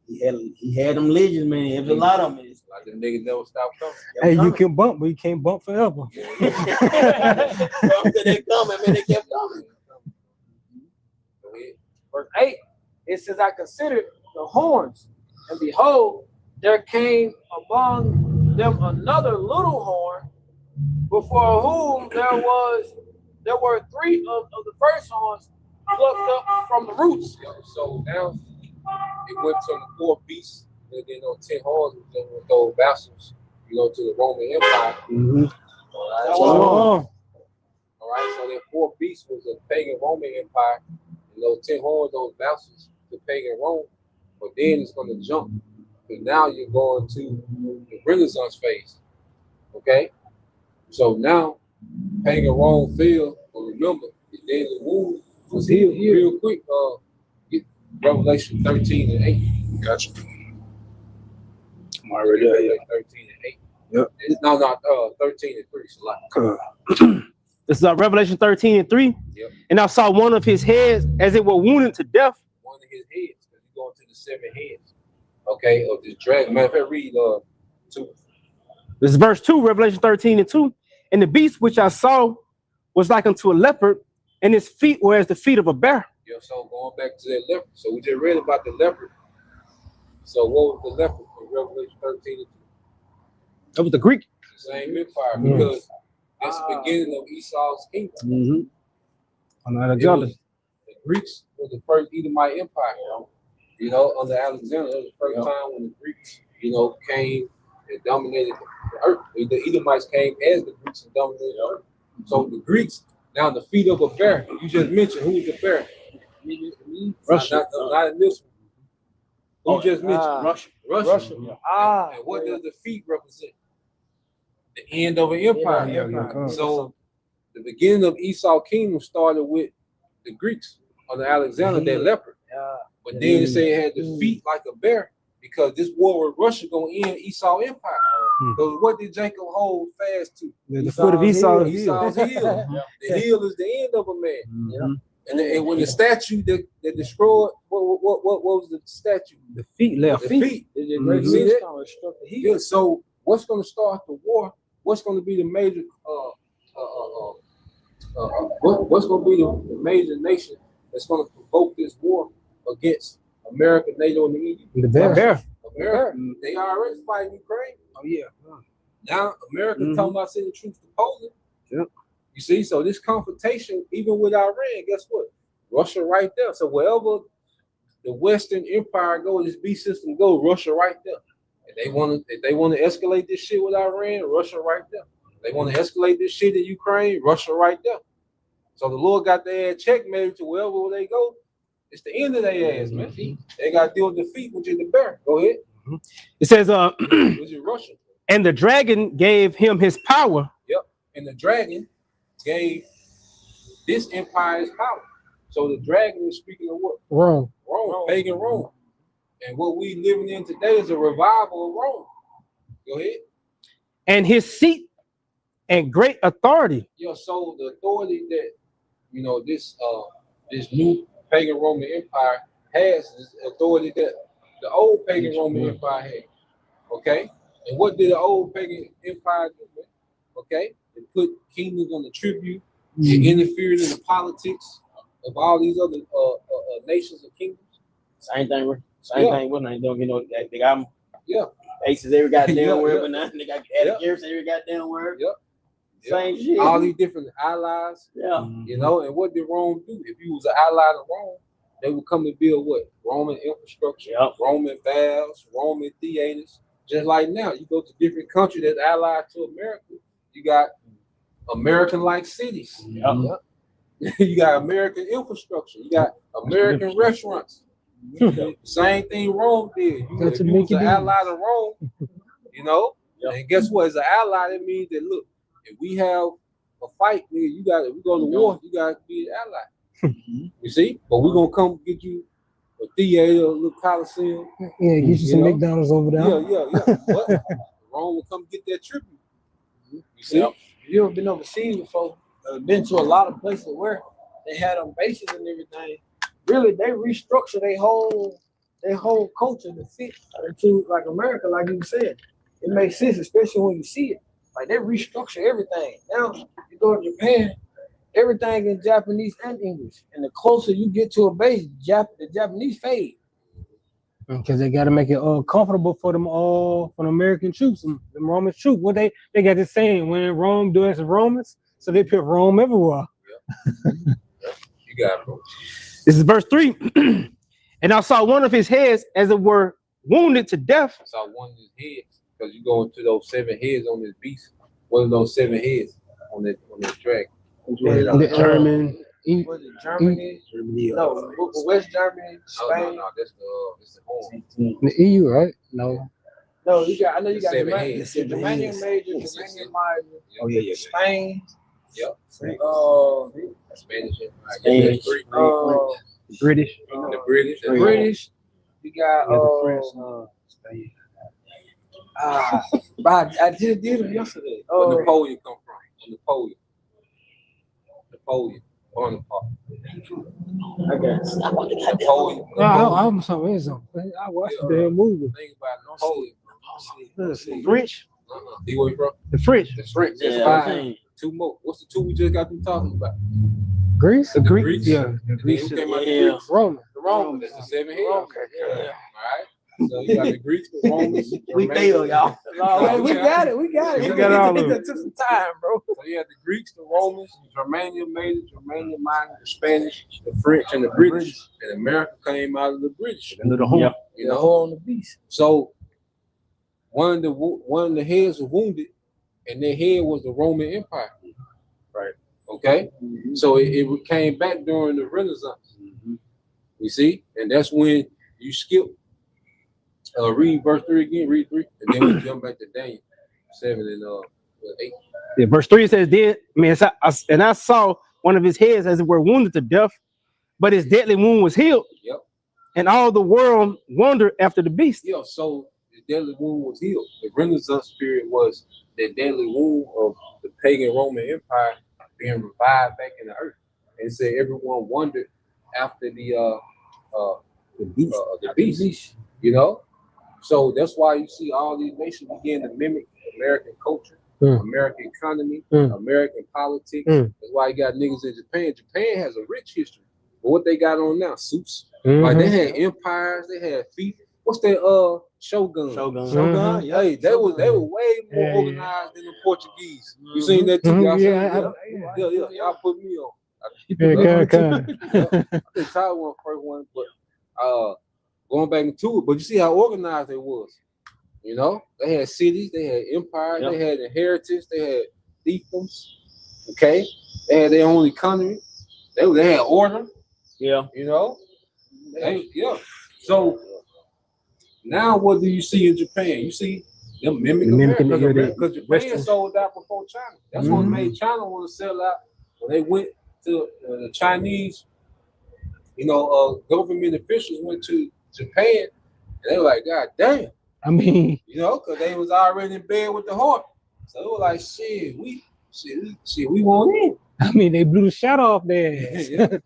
he had them legions, man. There was a lot of them.
Like the niggas never stop coming.
Hey, you can bump, but you can't bump forever.
After they coming, man, they kept coming.
Go ahead.
Verse 8, it says, I considered the horns, and behold, there came among them another little horn, before whom there were three of the first horns plucked up from the roots.
So now it went to the four beasts, and then 10 horns with those vassals, you know, to the Roman Empire. All right, so that four beasts was a pagan Roman Empire, and those 10 horns, those vassals to pagan Rome. But then it's going to jump, because now you're going to the Renaissance phase. Okay? So now, pagan Rome fell, but remember, then the wound was healed real quick. Get Revelation 13 and 8. Gotcha. I'm already there. 13 and 8. Yep. No, 13 and 3. So
This is Revelation 13 and 3.
Yep.
And I saw one of his heads as it were wounded to death.
One of his heads, because he's going to the 7 heads. Okay, of this dragon. Matter of fact, read 2.
This is verse 2, Revelation 13 and 2. And the beast which I saw was like unto a leopard, and his feet were as the feet of a bear.
Yeah, so going back to that leopard. So we just read about the leopard. So what was the leopard in Revelation 13 and 2?
That was the Greek.
The same empire, because that's the beginning of Esau's kingdom. The Greeks was the first Edomite empire. You know, under Alexander, it was the first time when the Greeks, you know, came and dominated the earth. The Edomites came as the Greeks and dominated the earth. So the Greeks, now the feet of a bear. You just mentioned who's the bear? Russia. Not in this one. You just mentioned Russia. And what does the feet represent? The end of an empire. So the beginning of Esau's kingdom started with the Greeks under Alexander, that leopard. But then they say it had the feet like a bear, because this war with Russia gonna end Esau's empire. Because what did Jacob hold fast to?
The foot of Esau's heel.
Esau's heel. The heel is the end of a man. And when the statue that destroyed, what was the statue?
The feet left.
The feet. See that? Yeah, so what's going to start the war? What's going to be the major? What's going to be the major nation that's going to provoke this war against America, NATO, and the EU?
The bear.
America. They are already fighting Ukraine. Oh yeah. Now America talking about sending troops to Poland. Yep. You see, so this confrontation, even with Iran, guess what? Russia right there. So wherever the Western Empire go, this beast system go, Russia right there. If they want to escalate this shit with Iran, Russia right there. They want to escalate this shit in Ukraine, Russia right there. So the Lord got their ass checkmated to wherever they go. It's the end of their ass, man. They got to deal with defeat, which is the bear. Go ahead.
It says,
Which is Russia.
and the dragon gave him his power.
Yep. And the dragon gave this empire his power. So the dragon is speaking of what?
Rome.
Rome, pagan Rome. And what we living in today is a revival of Rome. Go ahead.
And his seat and great authority.
Yeah, so the authority that, you know, this new pagan Roman Empire has is authority that the old pagan Roman Empire had. Okay? And what did the old pagan empire do, man? Okay? It put kingdoms on the tribute. It interfered in the politics of all these other nations and kingdoms.
Same thing. What they doing? You know, they got
Yeah.
aces every goddamn
Yeah,
word,
yeah.
but now they got added
Yeah.
Garrison every goddamn word.
Yep.
Same shit.
All these different allies,
Yeah.
you know, and what did Rome do? If you was an ally to Rome, they would come and build what? Roman infrastructure,
Yep.
Roman baths, Roman theaters. Just like now, you go to different countries that's allied to America, you got American-like cities.
Yep.
You got American infrastructure. You got American restaurants. Same thing Rome did.
Got
If
to
you
make
was
it
an
easy.
ally to Rome, you know,
Yep.
and guess what? As an ally, that means that look, if we have a fight, nigga, you got if we go to war, you got to be an ally. You see? But we're gonna come get you a theater, a little coliseum.
Yeah, get you some
You know?
McDonald's over there.
Yeah. But Rome will come get that tribute. You see?
Yep.
You ever been overseas before? Been to a lot of places where they had them bases and everything. Really, they restructure their whole culture to fit into like America, like you said. It makes sense, especially when you see it. Like they restructure everything. Now you go to Japan, everything in Japanese and English. And the closer you get to a base, the Japanese fade.
Because they got to make it comfortable for them all, for the American troops, them Roman troops. What they got this saying, when in Rome, do as the Romans. So they put Rome everywhere.
You got it, bro.
This is verse 3. And I saw one of his heads as it were wounded to death.
I saw one of his heads because you go into those 7 heads on this beast. One of those 7 heads on that dragon.
The German.
Was it Germany? No, West Germany, Spain.
No, that's the home.
The EU, right? No.
No, I know you got
Seven
Germanium
heads.
Germanium major, Germanium minor,
Oh yeah.
Spain.
Yep.
Spanish,
Spanish.
Spanish.
Greek.
British.
The British.
the British. We got I just did them yesterday.
Where Napoleon come from? Napoleon. Bonaparte. Napoleon.
I'm sorry. I watched the damn movie.
Think about Napoleon.
French.
See where he from?
The French.
The French. That's
Yeah,
5. 2 more. What's the 2 we just got them talking about?
Greece?
The Greek.
Greeks.
Yeah.
And then who came out the
Yeah.
Greeks?
Roman.
The Romans. That's the 7 heads.
Okay.
All right. So you got the Greeks, the Romans.
We fail, y'all.
We got it. We got
all of
it.
it.
It took some time, bro.
So you had the Greeks, the Romans, the Germanium major, Germanium minor, the Spanish, the French, and the British. And America came out of the British.
Under the home.
Yeah.
You
The
know.
whole on the beast.
So one of the heads was wounded, and their head was the Roman Empire. Right. Okay. So it came back during the Renaissance. You see, and that's when you skip. Read verse 3 again. Read 3, and then we jump back to Daniel 7 and 8.
Yeah, verse 3 says, and I saw one of his heads as it were wounded to death, but his deadly wound was healed.
Yep.
And all the world wondered after the beast.
Yeah. So the deadly wound was healed. The Renaissance period was the deadly wound of the pagan Roman Empire being revived back in the earth. And it said everyone wondered after the beast. You know. So that's why you see all these nations begin to mimic American culture, American economy, American politics. That's why you got niggas in Japan. Japan has a rich history. But what they got on now? Suits. Like they had empires, they had feet. What's that Shogun?
Shogun.
Hey, they were way more organized than the Portuguese. You seen that too? Y'all seen that? Yeah. Y'all put me on. I think Tyler won the first one, but going back into it, but you see how organized they was. You know, they had cities, they had empires, they had inheritance, they had fiefdoms. Okay, they had their own economy. They had order.
Yeah.
You know. Yeah. So now, what do you see in Japan? You see them mimicking
Mimicking the
America
area,
because Japan
Western.
sold out before China. That's what made China want to sell out. When they went to the Chinese, government officials went to Japan, and they were like, God damn.
I mean,
Because they was already in bed with the heart. So they were like, shit, we want in.
I mean, they blew the shot off there.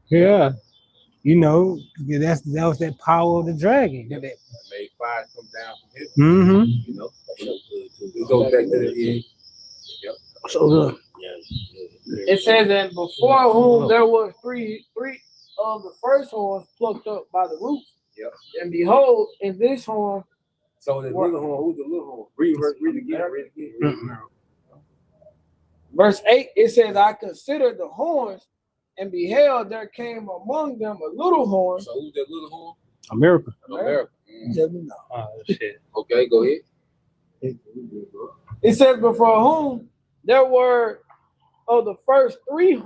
Yeah. That was that power of the dragon.
That made fire come down from heaven. It goes back to the end. Yep.
So look,
It says that before whom there was three of the first horns plucked up by the roots.
Yep.
And behold, in this horn.
So the little horn, who's the little horn? Read again.
Verse 8, it says, I considered the horns, and beheld there came among them a little horn.
So who's that little horn?
America.
America.
Oh, shit.
Okay, go ahead.
It says, before whom there were of the first three,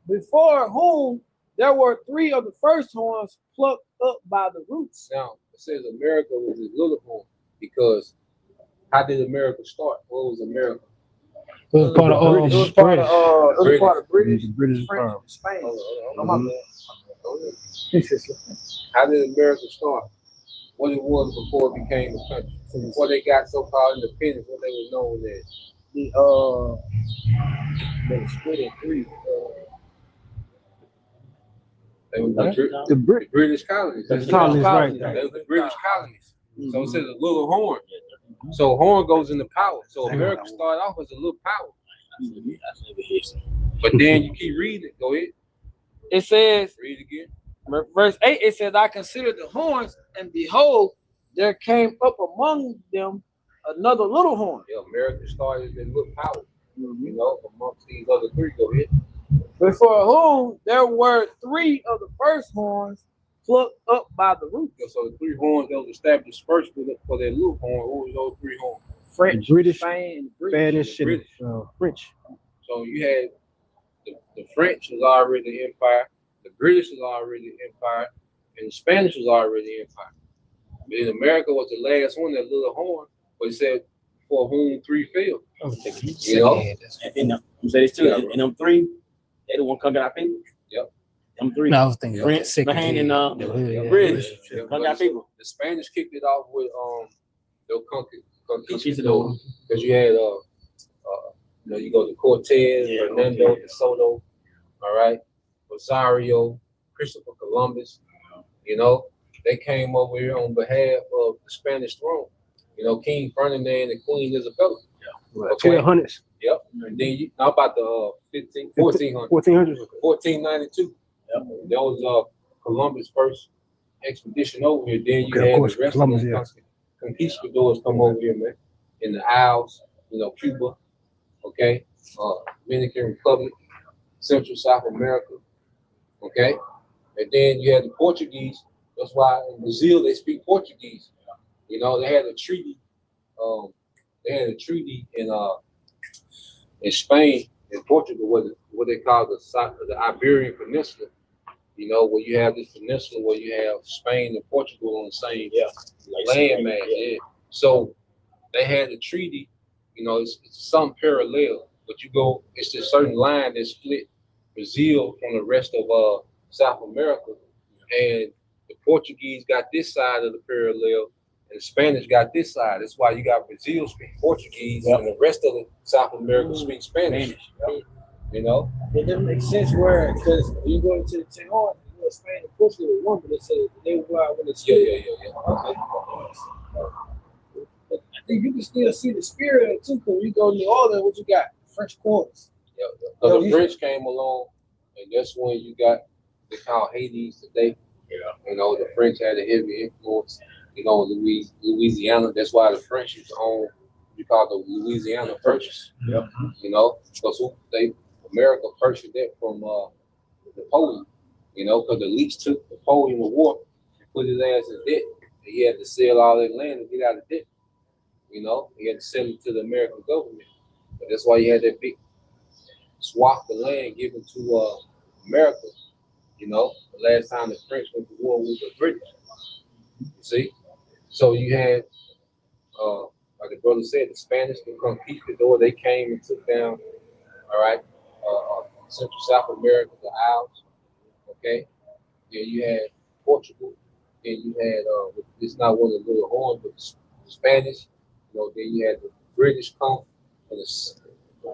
before whom there were three of the first horns plucked up by the roots.
Now, it says America was his little horn because how did America start? What was America?
It was part of
It was part of British,
British
French, Spain.
Oh, my bad. How did America start? What it was before it became a country. So before they got so-called independence, what they were known as.
They split in three.
They were the British colonies.
The colonies, right.
They were the British colonies. So it says a little horn. So horn goes into power. So America started off as a little power. But then you keep reading it. Go ahead.
It says,
Read again.
verse 8, it says, I considered the horns, and behold, there came up among them another little horn.
Yeah, America started as a little power. Amongst these other three. Go ahead.
Before whom there were three of the first horns plucked up by the roots.
Yeah, so the three horns that was established first for their little horn. What was those three horns?
French,
British,
Spain,
Spanish, and French.
So you had the French was already the empire, the British was already the empire, and the Spanish was already the empire. But in America was the last one, that little horn, but it said, for whom three fell.
And I'm saying this too. And them three, they the one conquering our people.
Yep.
Them three.
No, I was thinking
French, Spain, and British. Conquering our people.
The Spanish kicked it off with their
Conquistador.
because you had you go to Cortez, Fernando de Soto, all right, Rosario, Christopher Columbus. They came over here on behalf of the Spanish throne. King Ferdinand and Queen Isabella.
Yeah. Okay. 1200s.
Yep. And then how about the 1400s? 1492. Yep. That was Columbus' first expedition over here. Then you had the rest of the conquistadors come over here, man. In the Isles, Cuba, okay, Dominican Republic, Central South America, okay. And then you had the Portuguese. That's why in Brazil they speak Portuguese. They had a treaty. In Spain and Portugal, what they call the Iberian Peninsula. Where you have this peninsula where you have Spain and Portugal on the same landmass. Yeah. So they had a treaty. It's some parallel, but it's a certain line that split Brazil from the rest of South America, and the Portuguese got this side of the parallel, and the Spanish got this side. That's why you got Brazil speak Portuguese, and the rest of the South America speak Spanish.
It doesn't make sense because when you go into the Tehran, Spain and Portugal were one, but they were out when it's
Yeah.
Okay. But I think you can still see the spirit of it too, because when you go to New Orleans, what you got? French quarters.
Yeah. So the French came along, and that's when you got they call Hades today. Yeah. The French had a heavy influence. In Louisiana. That's why the French used to own you call the Louisiana Purchase.
Yep.
Because America purchased that from Napoleon. Because the elites took Napoleon to war and put his ass in debt. he had to sell all that land and get out of debt. You know, he had to sell it to the American government. But that's why he had that big swath of land given to America. You know, the last time the French went to war with the British. You see? So you had, like the brother said, the Spanish to come keep the door. They came and took down, all right, Central South America, the Isles, okay? Then you had Portugal. Then you had, it's not one of the little horns, but the Spanish. You know, then you had the British come in the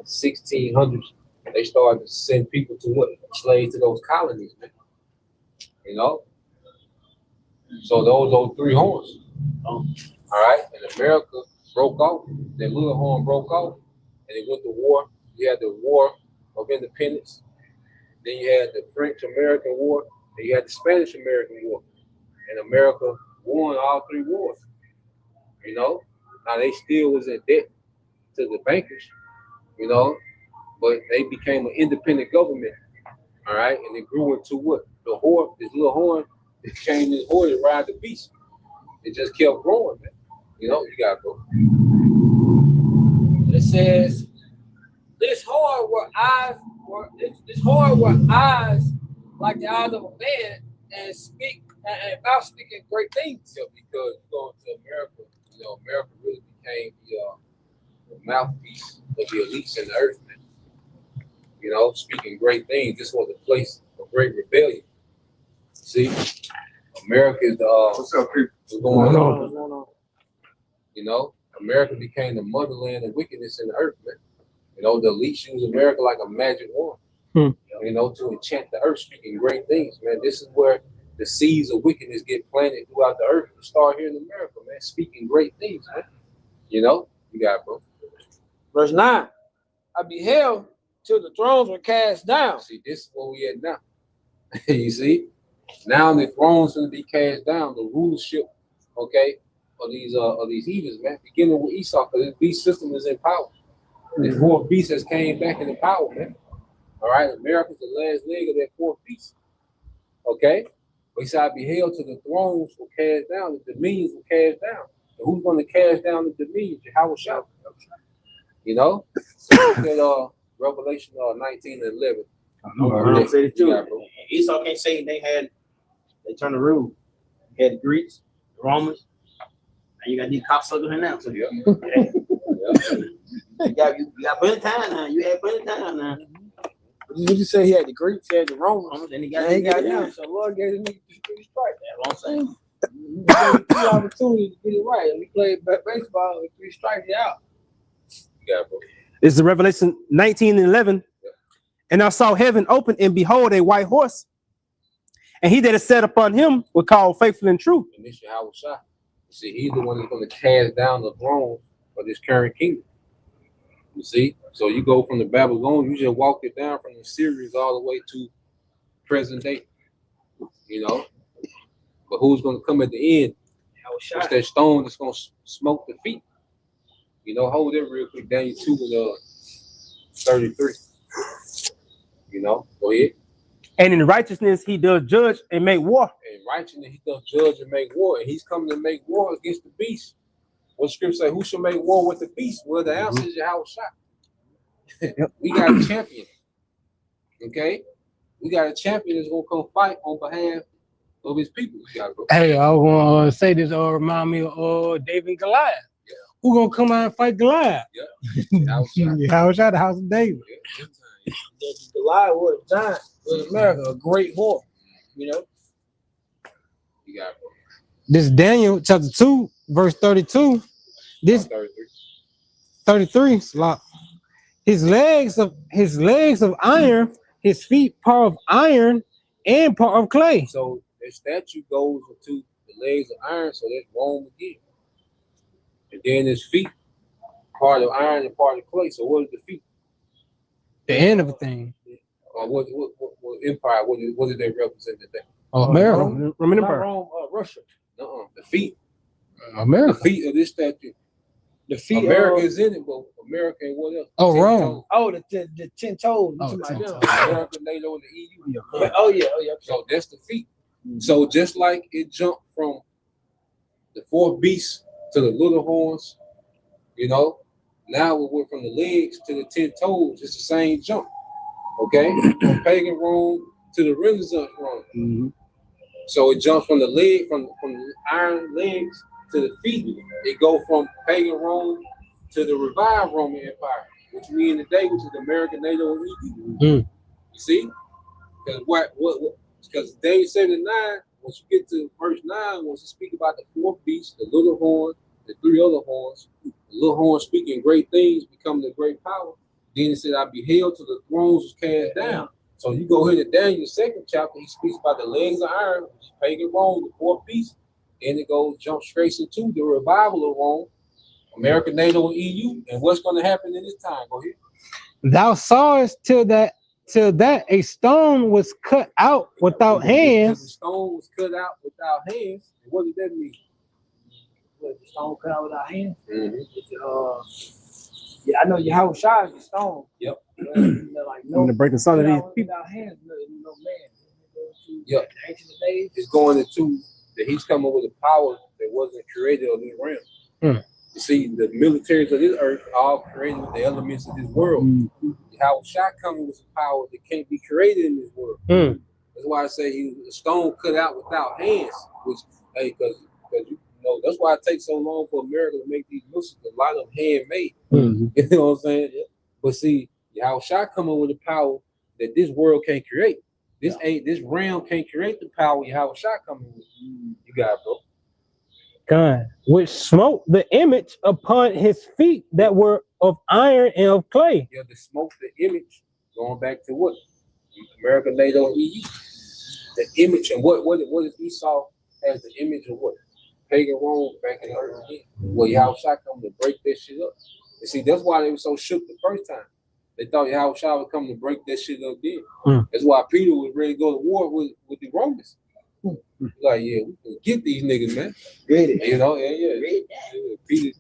1600s. They started to send people to what? Slaves to those colonies, man. You know? So those three horns. All right? And America broke off. That little horn broke off. And it went to war. You had the War of Independence. Then you had the French-American War. Then you had the Spanish-American War. And America won all three wars. You know? Now they still was in debt to the bankers, you know, but they became an independent government, all right, and it grew into what? The horn, this little horn, it became this horn to ride the beast. It just kept growing, man. You know, you gotta go.
It says, this horn were eyes like the eyes of a man, and about speaking great things.
Yeah, because going to America, you know, America really became the mouthpiece of the elites in the earth, man. You know, speaking great things. This was a place of great rebellion. See, America is
What's up, people?
what's going on? You know, America became the motherland of wickedness in the earth, man. You know, the elites use America like a magic wand. You know, to enchant the earth, speaking great things, man. This is where the seeds of wickedness get planted throughout the earth. We start here in America, man, speaking great things, man. You know, you got it, bro.
Verse 9, I beheld till the thrones were cast down.
See, this is where we at now. You see? Now the thrones going to be cast down, the rulership, okay, of these heathens, man. Beginning with Esau, because this beast system is in power. The fourth beast has came back into power, man. All right, America's the last leg of that fourth beast. Okay? He said, I beheld till the thrones were cast down, the dominions were cast down. And who's going to cast down the dominions? Jehovah Shah. You know? So look at Revelation 19 and 11.
I say it too. Esau can't say they turned the rule. You had the Greeks, the Romans, and you got these cocksuckers here now. So you got plenty of time now. You had plenty of time now.
What you say? He had the Greeks, he had the Romans,
And he
and
got
him. So Lord gave him 3 strikes.
That's what I'm saying.
We had 3 opportunities to get it right. And we played baseball with 3 strikes out.
You got it, bro.
This is Revelation 19 and 11. And I saw heaven open, and behold, a white horse. And he that is set upon him was called Faithful and True.
And this Jehovah Shah. You see, he's the one that's going to cast down the throne of this current kingdom. You see? So you go from the Babylon, you just walk it down from the Syrians all the way to present day. You know? But who's going to come at the end? It's that stone that's going to smoke the feet. You know, hold it real quick. Daniel 2 and 33. You know, go ahead.
And in righteousness he does judge and make war.
In righteousness he does judge and make war. And he's coming to make war against the beast. What scripture say? Who shall make war with the beast? Well, the answer is Yahweh Shah. We got a champion. Okay? We got a champion that's going to come fight on behalf of his people.
Hey, I want to say this remind me of David and Goliath.
Yeah.
Who going to come out and fight Goliath?
Yeah.
How was that the house of David?
Yeah.
Goliath was a giant in America, a great horse. You know?
You got it, bro.
This Daniel chapter 2, verse 32. This 33. His legs of iron, his feet part of iron and part of clay.
So the statue goes into the legs of iron, so that's Rome again. And then his feet, part of iron and part of clay. So what is the feet?
The end of a thing.
What empire? What did they represent today?
America.
Roman
Not
Empire.
Rome, Russia.
The feet.
America.
The feet of this statue.
The feet
America is in it, but America and what else?
Oh,
10
Rome.
toes.
Oh, the 10 toes.
Oh, 10 toes.
America, NATO, and the EU.
Oh yeah.
So that's the feet. So just like it jumped from the 4 beasts to the little horns. You know, now we went from the legs to the 10 toes. It's the same jump. Okay, from pagan Rome to the Renaissance Rome.
Mm-hmm.
So it jumps from the leg, from the iron legs to the feet. It go from pagan Rome to the revived Roman Empire, which we in today, which is the American NATO and EU.
Mm.
You see, because because Daniel 79, once you get to verse 9, once you speak about the 4 beasts, the little horn, the 3 other horns, the little horn speaking great things, becoming the great power. Then it said, I beheld till the thrones was cast down. So you go here to Daniel 2nd chapter, he speaks about the legs of iron, which is pagan Rome, the 4 beasts. Then it goes, jump straight into the revival of Rome, American NATO and EU, and what's going to happen in this time. Go ahead.
Thou sawest till that a stone was cut out without
The
hands.
stone was cut out without hands. And what does that mean?
What, the stone cut out without hands?
Mm-hmm.
Yeah, I know Yahweh Shai is the stone.
Yep.
Like no,
I'm gonna break the son of these
without,
people.
without hands, no man.
Yep.
The ancient of days.
It's going into that he's coming with a power that wasn't created of this realm.
Hmm.
You see, the militaries of this earth are all created with the elements of this world. How Shai coming with a power that can't be created in this world.
Hmm.
That's why I say he was a stone cut out without hands, which because you know that's why it takes so long for America to make these missiles. A lot of them handmade.
Mm-hmm.
You know what I'm saying? But see, how Shai coming with a power that this world can't create. This realm can't create the power Yahweh Shai coming with. You got it, bro.
God, which smote the image upon his feet that were of iron and of clay.
You have to smoke the image, going back to what? America, NATO, and EU. The image, and what is Esau as the image of what? Pagan Rome back in the earth again. Well, Yahweh Shai come to break that shit up. And see, that's why they were so shook the first time. They thought Yahweh Shai was coming to break that shit up then.
Mm.
That's why Peter was ready to go to war with the Romans. Like, yeah, we can get these niggas, man.
Ready.
You know, yeah. Peter,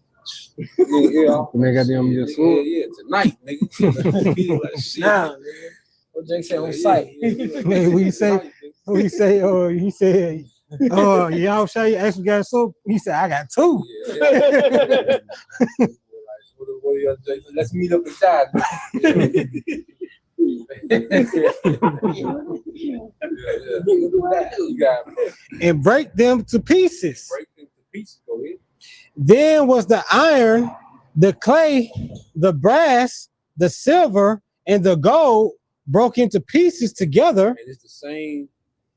yeah, tonight, nigga. Peter like, shit.
Nah, man. What Jake said on site.
Man, we say, he said, oh, y'all show you actually got soap. He said, I got 2.
Yeah. Let's meet up inside. You got it.
And break them to pieces.
Break them to pieces. Go ahead.
Then was the iron, the clay, the brass, the silver, and the gold broke into pieces together.
And it's the same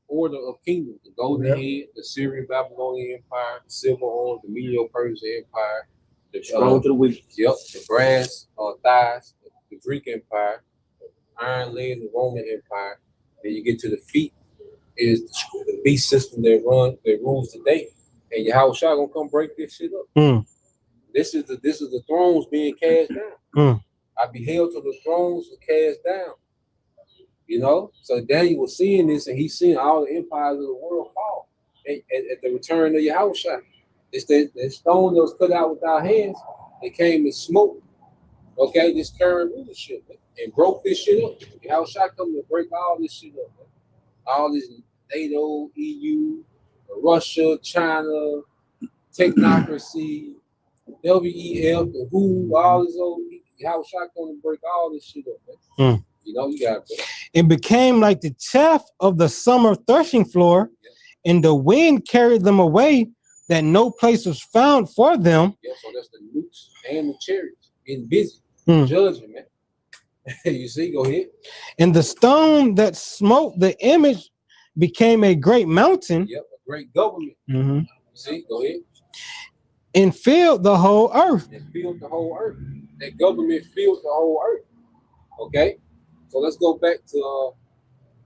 order of kingdoms: the Golden Head, the Syrian Babylonian Empire, the Silver Horn, the Medo-Persian Empire, the
Strong to the weak.
Yep, the brass thighs, the Greek Empire, the iron legs, the Roman Empire. Then you get to the feet is the beast system that rules today. And Yahweh Shai gonna come break this shit up.
Mm.
This is the thrones being cast down.
Mm.
I beheld till the thrones were cast down. You know, so Daniel was seeing this, and he's seeing all the empires of the world fall at the return of Yahweh Shai. It's the stone that was cut out without hands. It came and smoked. Okay, this current leadership and broke this shit up. Yahweh Shai come to break all this shit up. Man. All this NATO, EU, Russia, China, technocracy, WEF, the WHO, all this old Yahweh Shai come to break all this shit up. Man.
Mm.
You know, you got it.
It became like the chaff of the summer threshing floor, and the wind carried them away, that no place was found for them.
Yeah, so that's the nukes and the chariots getting busy,
Mm.
judging, man. You see, go ahead.
And the stone that smote the image became a great mountain.
Yep, a great government.
Mhm.
You see, go ahead.
And filled the whole earth.
It filled the whole earth. That government filled the whole earth. Okay, so let's go back to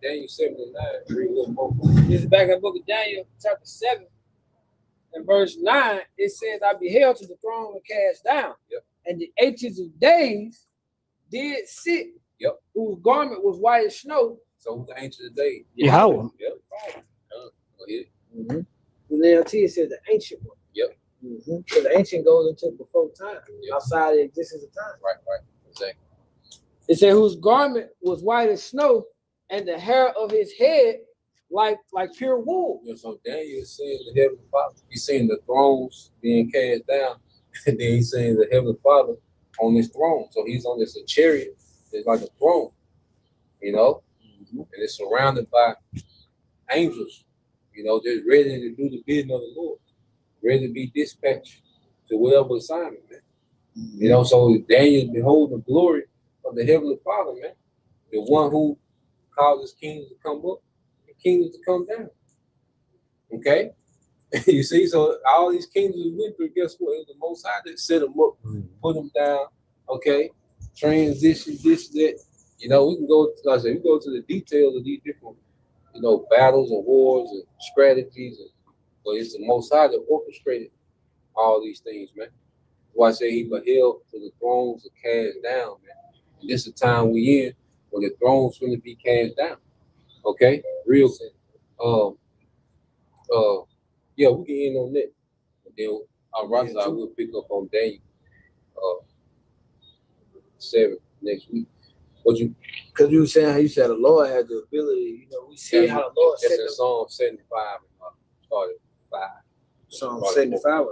Daniel 79. Read a little more.
This is back in the book of Daniel, chapter 7, and verse 9. It says, I beheld to the throne and cast down.
Yep.
And the ancients of days did sit,
Yep.
whose garment was white as snow.
So who's the ancient of days?
Yahweh.
Yep. Go ahead.
The NLT says the ancient one.
Yep.
So the ancient goes into before time,
Yep.
outside the existence of time.
Right. Exactly.
It said, whose garment was white as snow, and the hair of his head like pure wool.
You know, so Daniel is seeing the Heavenly Father. He's seeing the thrones being cast down, and then he's seeing the Heavenly Father on this throne. So he's on this chariot. It's like a throne, you know, and it's surrounded by angels. You know, they're ready to do the bidding of the Lord, ready to be dispatched to whatever assignment, man. You know, so Daniel behold the glory of the Heavenly Father, man, the one who causes kingdoms to come up and kingdoms to come down. Okay, you see, so all these kingdoms we went through, guess what? It was the Most High that set them up, put them down. Okay, transition, this, that. You know, we can go. Like I said, we go to the details of these different, you know, battles and wars and strategies, but it's the Most High that orchestrated all these things, man. That's why I say he beheld to the thrones are cast down, man. And this is the time we in when the thrones going to be cast down. Okay, real. Yeah, we can end on that. And then I will pick up on Daniel 7 next week. What you?
Because you were saying how you said the Lord had the ability, you know, we see how the Lord
that's
set
in
the
Psalm 75 started 5.
Psalm 75.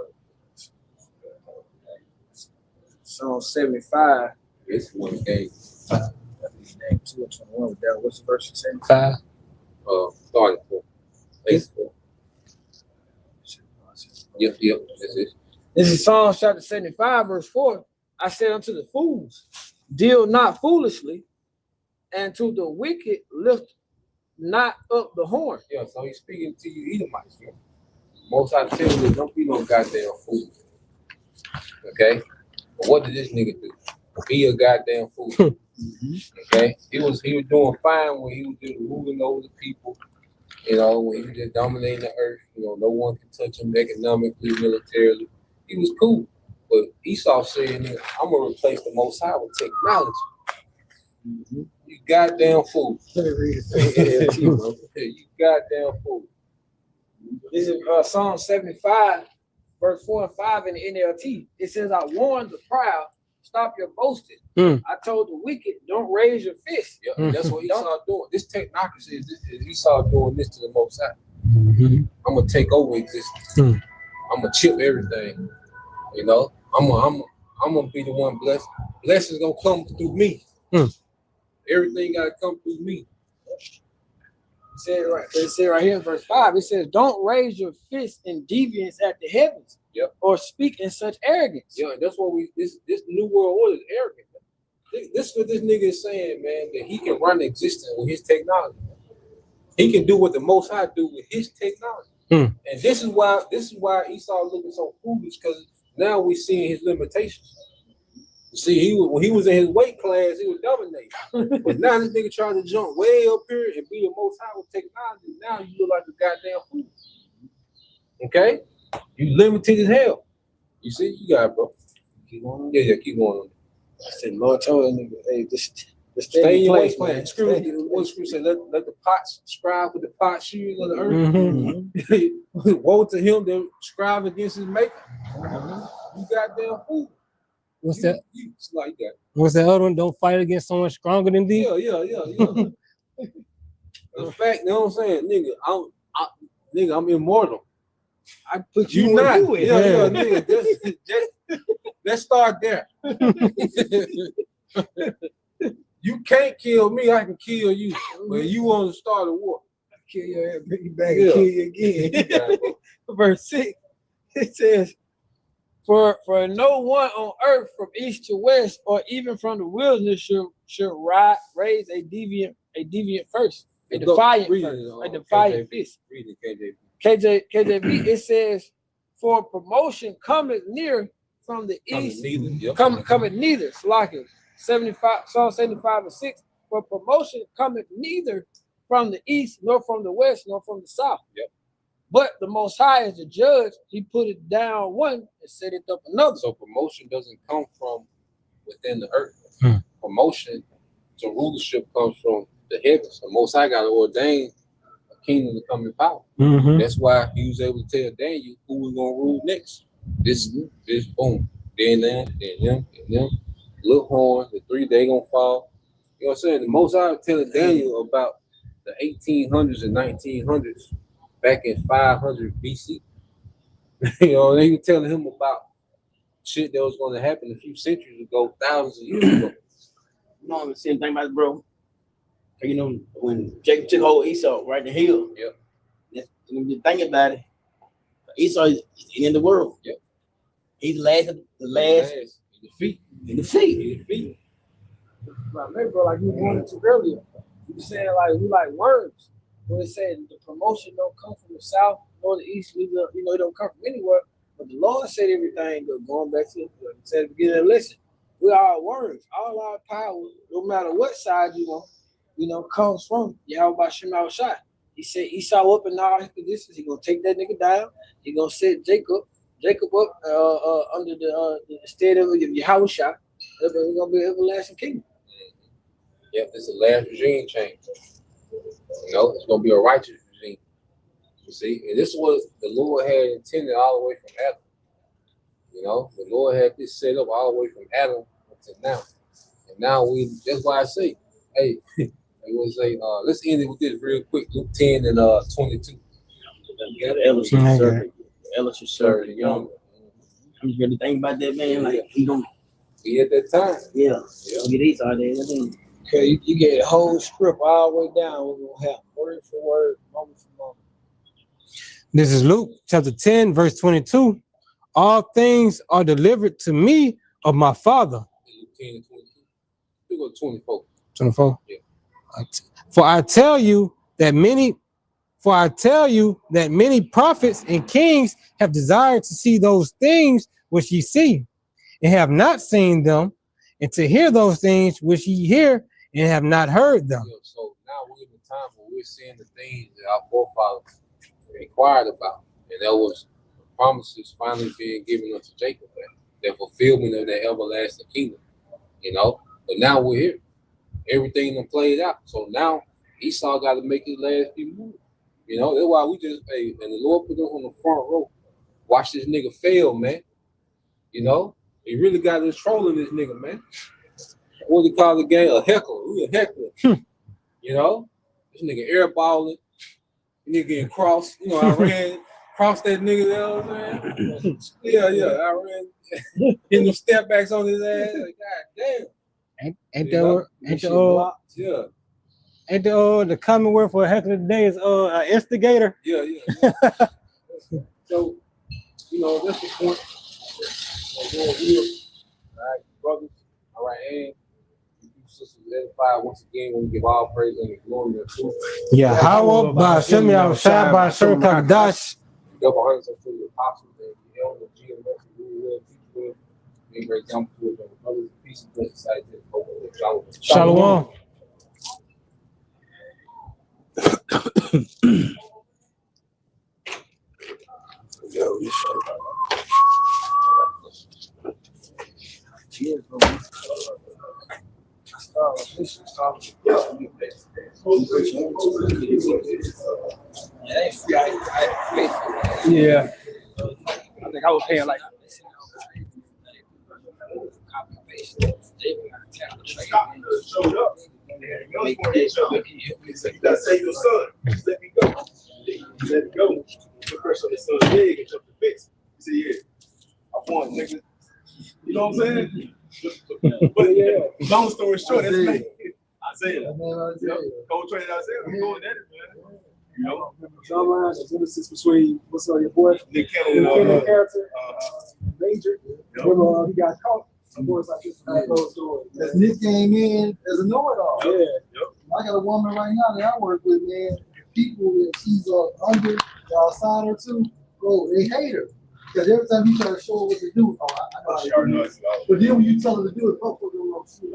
Psalm 75.
It's one game.
2:21. What's the verse you saying?
5.
Starting 4. 4. Yep, that's it.
This is Psalm chapter 75, verse 4. I said unto the fools, deal not foolishly, and to the wicked lift not up the horn.
Yeah, so he's speaking to you Edomites, man. Most I tell you, don't be no goddamn fool. Okay? But what did this nigga do? Be a goddamn fool. Okay? He was doing fine when he was just ruling over the people. You know, when he was just dominating the earth, you know, no one could touch him economically, militarily. He was cool. But Esau said, I'm going to replace the Most High with technology. You goddamn fool.
Let me read it.
You goddamn fool.
This is Psalm 75, verse 4 and 5 in the NLT. It says, I warned the proud, stop your boasting. I told the wicked, don't raise your fist.
Yeah, that's what Esau doing. This technocracy is Esau doing this to the Most High. I'm gonna take over existence. I'm gonna chip everything. You know, I'm gonna be the one blessed. Blessings gonna come through me. Everything gotta come through me.
It said right here in verse 5, it says, don't raise your fist in deviance at the heavens.
Yep.
Or speak in such arrogance.
Yeah, that's what this new world order is arrogant. This is what this nigga is saying, man, that he can run existence with his technology. He can do what the Most High do with his technology. And this is why Esau looking so foolish, because now we seeing his limitations. You see, when he was in his weight class, he was dominating. But now this nigga trying to jump way up here and be the Most High with technology. Now you look like a goddamn fool. Okay? You limited as hell. You see, you got it, bro. Keep going on. Yeah, keep going on.
I said, Lord told him, hey, just
stay in your place, man. Screw what screw say, let the pots strive with the pot shoes of the earth. Woe to him that strive against his maker. You goddamn fool.
What's that?
You like that.
What's that other one? Don't fight against someone stronger than thee.
Yeah. The fact, you know what I'm saying, nigga, I'm immortal.
I put
You not. Yeah, nigga. Let's start there. You can't kill me, I can kill you. But you want to start a war.
Kill your ass, bring you back and kill you again. Verse 6, it says, For no one on earth from east to west, or even from the wilderness should raise a deviant first, a defiant fist.
Read it,
KJV, it says, for promotion cometh near from the east, cometh neither. Slacken 75, Psalm 75 and 6. For promotion cometh neither from the east, nor from the west, nor from the south.
Yep.
But the Most High is the judge. He put it down one and set it up another.
So promotion doesn't come from within the earth. Promotion to rulership comes from the heavens. The Most High got to ordain a kingdom to come in power. That's why he was able to tell Daniel who was going to rule next. This boom. Then them, then them. Little horn, the 3 they going to fall. You know what I'm saying? The Most High was telling Daniel about the 1800s and 1900s, back in 500 BC. You know, they were telling him about shit that was going to happen a few centuries ago, thousands of years ago.
You know the same thing about it, bro. You know, when Jacob took hold of Esau right in the hill.
Yep.
When you think about it, Esau is the end of the world.
Yep.
He's the last
In the feet.
in the feet.
In the feet.
Like, maybe, bro, like you wanted to earlier. You saying like we like worms. When it said the promotion don't come from the south nor the east, it don't come from anywhere. But the Lord said everything. Going back to it said at the beginning. Listen, we are worms. All our power, no matter what side you want, comes from Yahweh Shem Shai. He said Esau up in all his conditions. He gonna take that nigga down. He gonna set Jacob up under the stead of Yahweh Shai. It's gonna be an everlasting kingdom.
Yep, this is the last regime change. You know, it's gonna be a righteous regime. You see, and this is what the Lord had intended all the way from Adam. You know, the Lord had this set up all the way from Adam to now. And now that's why I say, hey, I will say, let's end it with this real quick. Luke 10 and 22.
Ellis is serving, you know. I'm just really thinking about that, man. Like, he gonna
be at that time.
Yeah. Get Esau there.
Okay, you get a whole script all the way down. We're gonna have word for word, moment for moment.
This is Luke chapter 10, verse 22. All things are delivered to me of my Father.
Luke 10 and 22. We go 24.
24.
Yeah.
For I tell you that many prophets and kings have desired to see those things which ye see, and have not seen them, and to hear those things which ye hear, and have not heard them.
Yeah, so now we're in the time where we're seeing the things that our forefathers inquired about, and that was the promises finally being given unto Jacob, that fulfillment of that everlasting kingdom. You know, but now we're here. Everything done played out. So now Esau got to make his last few moves. You know, that's why we just and the Lord put us on the front row. Watch this nigga fail, man. You know, he really got us trolling this nigga, man. What do you call the game? A heckler. We a heckler. You know, this nigga airballing. Nigga getting crossed. You know, I ran crossed that nigga there, man. Yeah, I ran hitting them step backs on his ass. Like, God damn.
Ain't the common word for a heckler today is instigator?
Yeah. So, that's the point. All right, brothers. All right, and you sisters edified once again. We give all praise and glory to truth.
Yeah, how about Shem Shai by Shem Kadash?
Double hundreds to the apostles and the elders, GMS, who will teach with. Be great example to the brothers. Peace and blessings.
Shalom.
Yeah. I think I was paying like
showed up. You gotta save your son. Just let me go. Let it go. Put pressure on his son's leg and jump the fence. You see, yeah, I won, nigga. You know what I'm saying? But yeah, long story short, that's me. Isaiah. Cold train Isaiah. We going at it, man. You know,
the genesis between what's on your boy,
Nick Cannon
character, Major. Remember, he got caught. Of course, I just closed doors.
Nick came in as a know-it-all.
Yep.
I got a woman right now that I work with, man. People that she's under, outside her too, bro, they hate her. Because every time you try to show her what to do, I know how to do it. But then when you tell her to do it, don't know shit.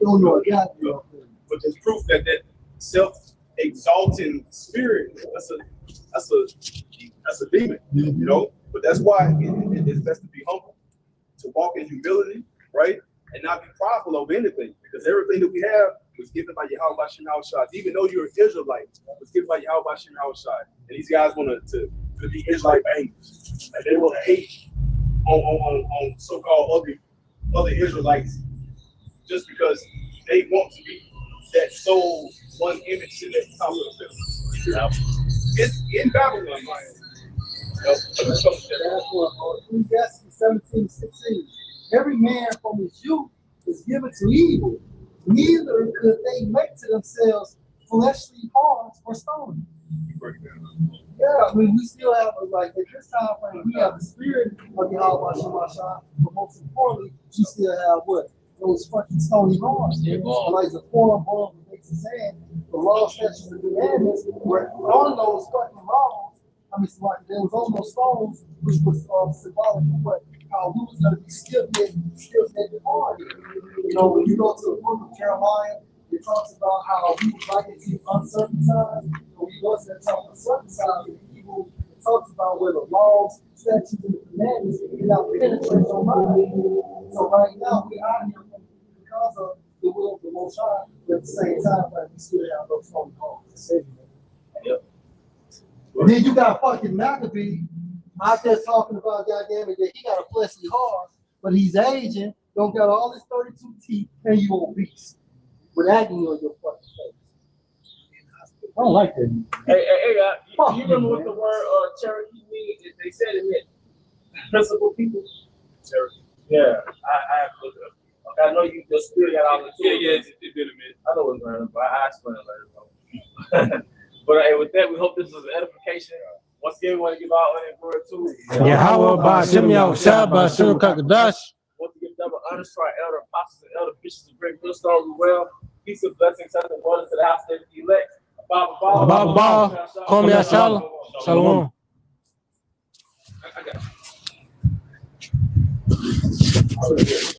Don't know a goddamn thing.
But there's proof that self-exalting spirit, that's a demon, you know. But that's why it's best to be humble, to walk in humility, right, and not be prideful over anything, because everything that we have was given by Yahweh Shem Shai. Even though you're an Israelite, it was given by Yahweh Shem Shai. And these guys want to be Israelite bangers, and they want to hate on so-called other Israelites just because they want to be
that sold one image to the top of the film. It's in Babylon, man.
That's what Ecclesiastes 17:16. Every man from his youth is given to evil. Neither could they make to themselves fleshly hearts or stones. Yeah, I mean, we still have, like, at this time frame, we have the spirit of Yahweh Shemashah, but most importantly, we still have what? Those fucking stony hearts.
Yeah, God.
Like the four above the makes us saying, the law, statutes, and commandments were on those fucking laws. I mean, like, there was on those stones, which was symbolic of what? How we was going to be stiff-necked hard. You know, when you go to the book of Jeremiah, it talks about how we was like to uncircumcised, but we wasn't talking circumcised people. It talks about where the laws, statutes, and the commandments cannot penetrate your mind. So right now we out here because of the will of the Most High, but at the same time, like, we still have those phone calls.
Yep.
And then you got fucking Maccabee out there talking about, goddamn it, that he got a fleshly heart, but he's aging, don't got all his 32 teeth, and you obese. With agony on your fucking face. I don't like that.
Hey, you remember what the word Cherokee means? They said it meant principal people.
Cherokee.
Yeah, I have to look it up. Okay, I know you just still got all the tools.
Yeah, it did a minute.
I know what's going on, but I explain it later. But hey, with that, we hope this was an edification. Once again, we want to give our honor and glory to
Yahweh Ba'ashem Yahushua Ba'ashem Kakadash.
want to give double honor to our elder apostles and elder bishops of Great Millstone. We well. Peace and blessings, such and wonders to the house of the elect.
Abba, Kom Yashala, Shalom.
I got you.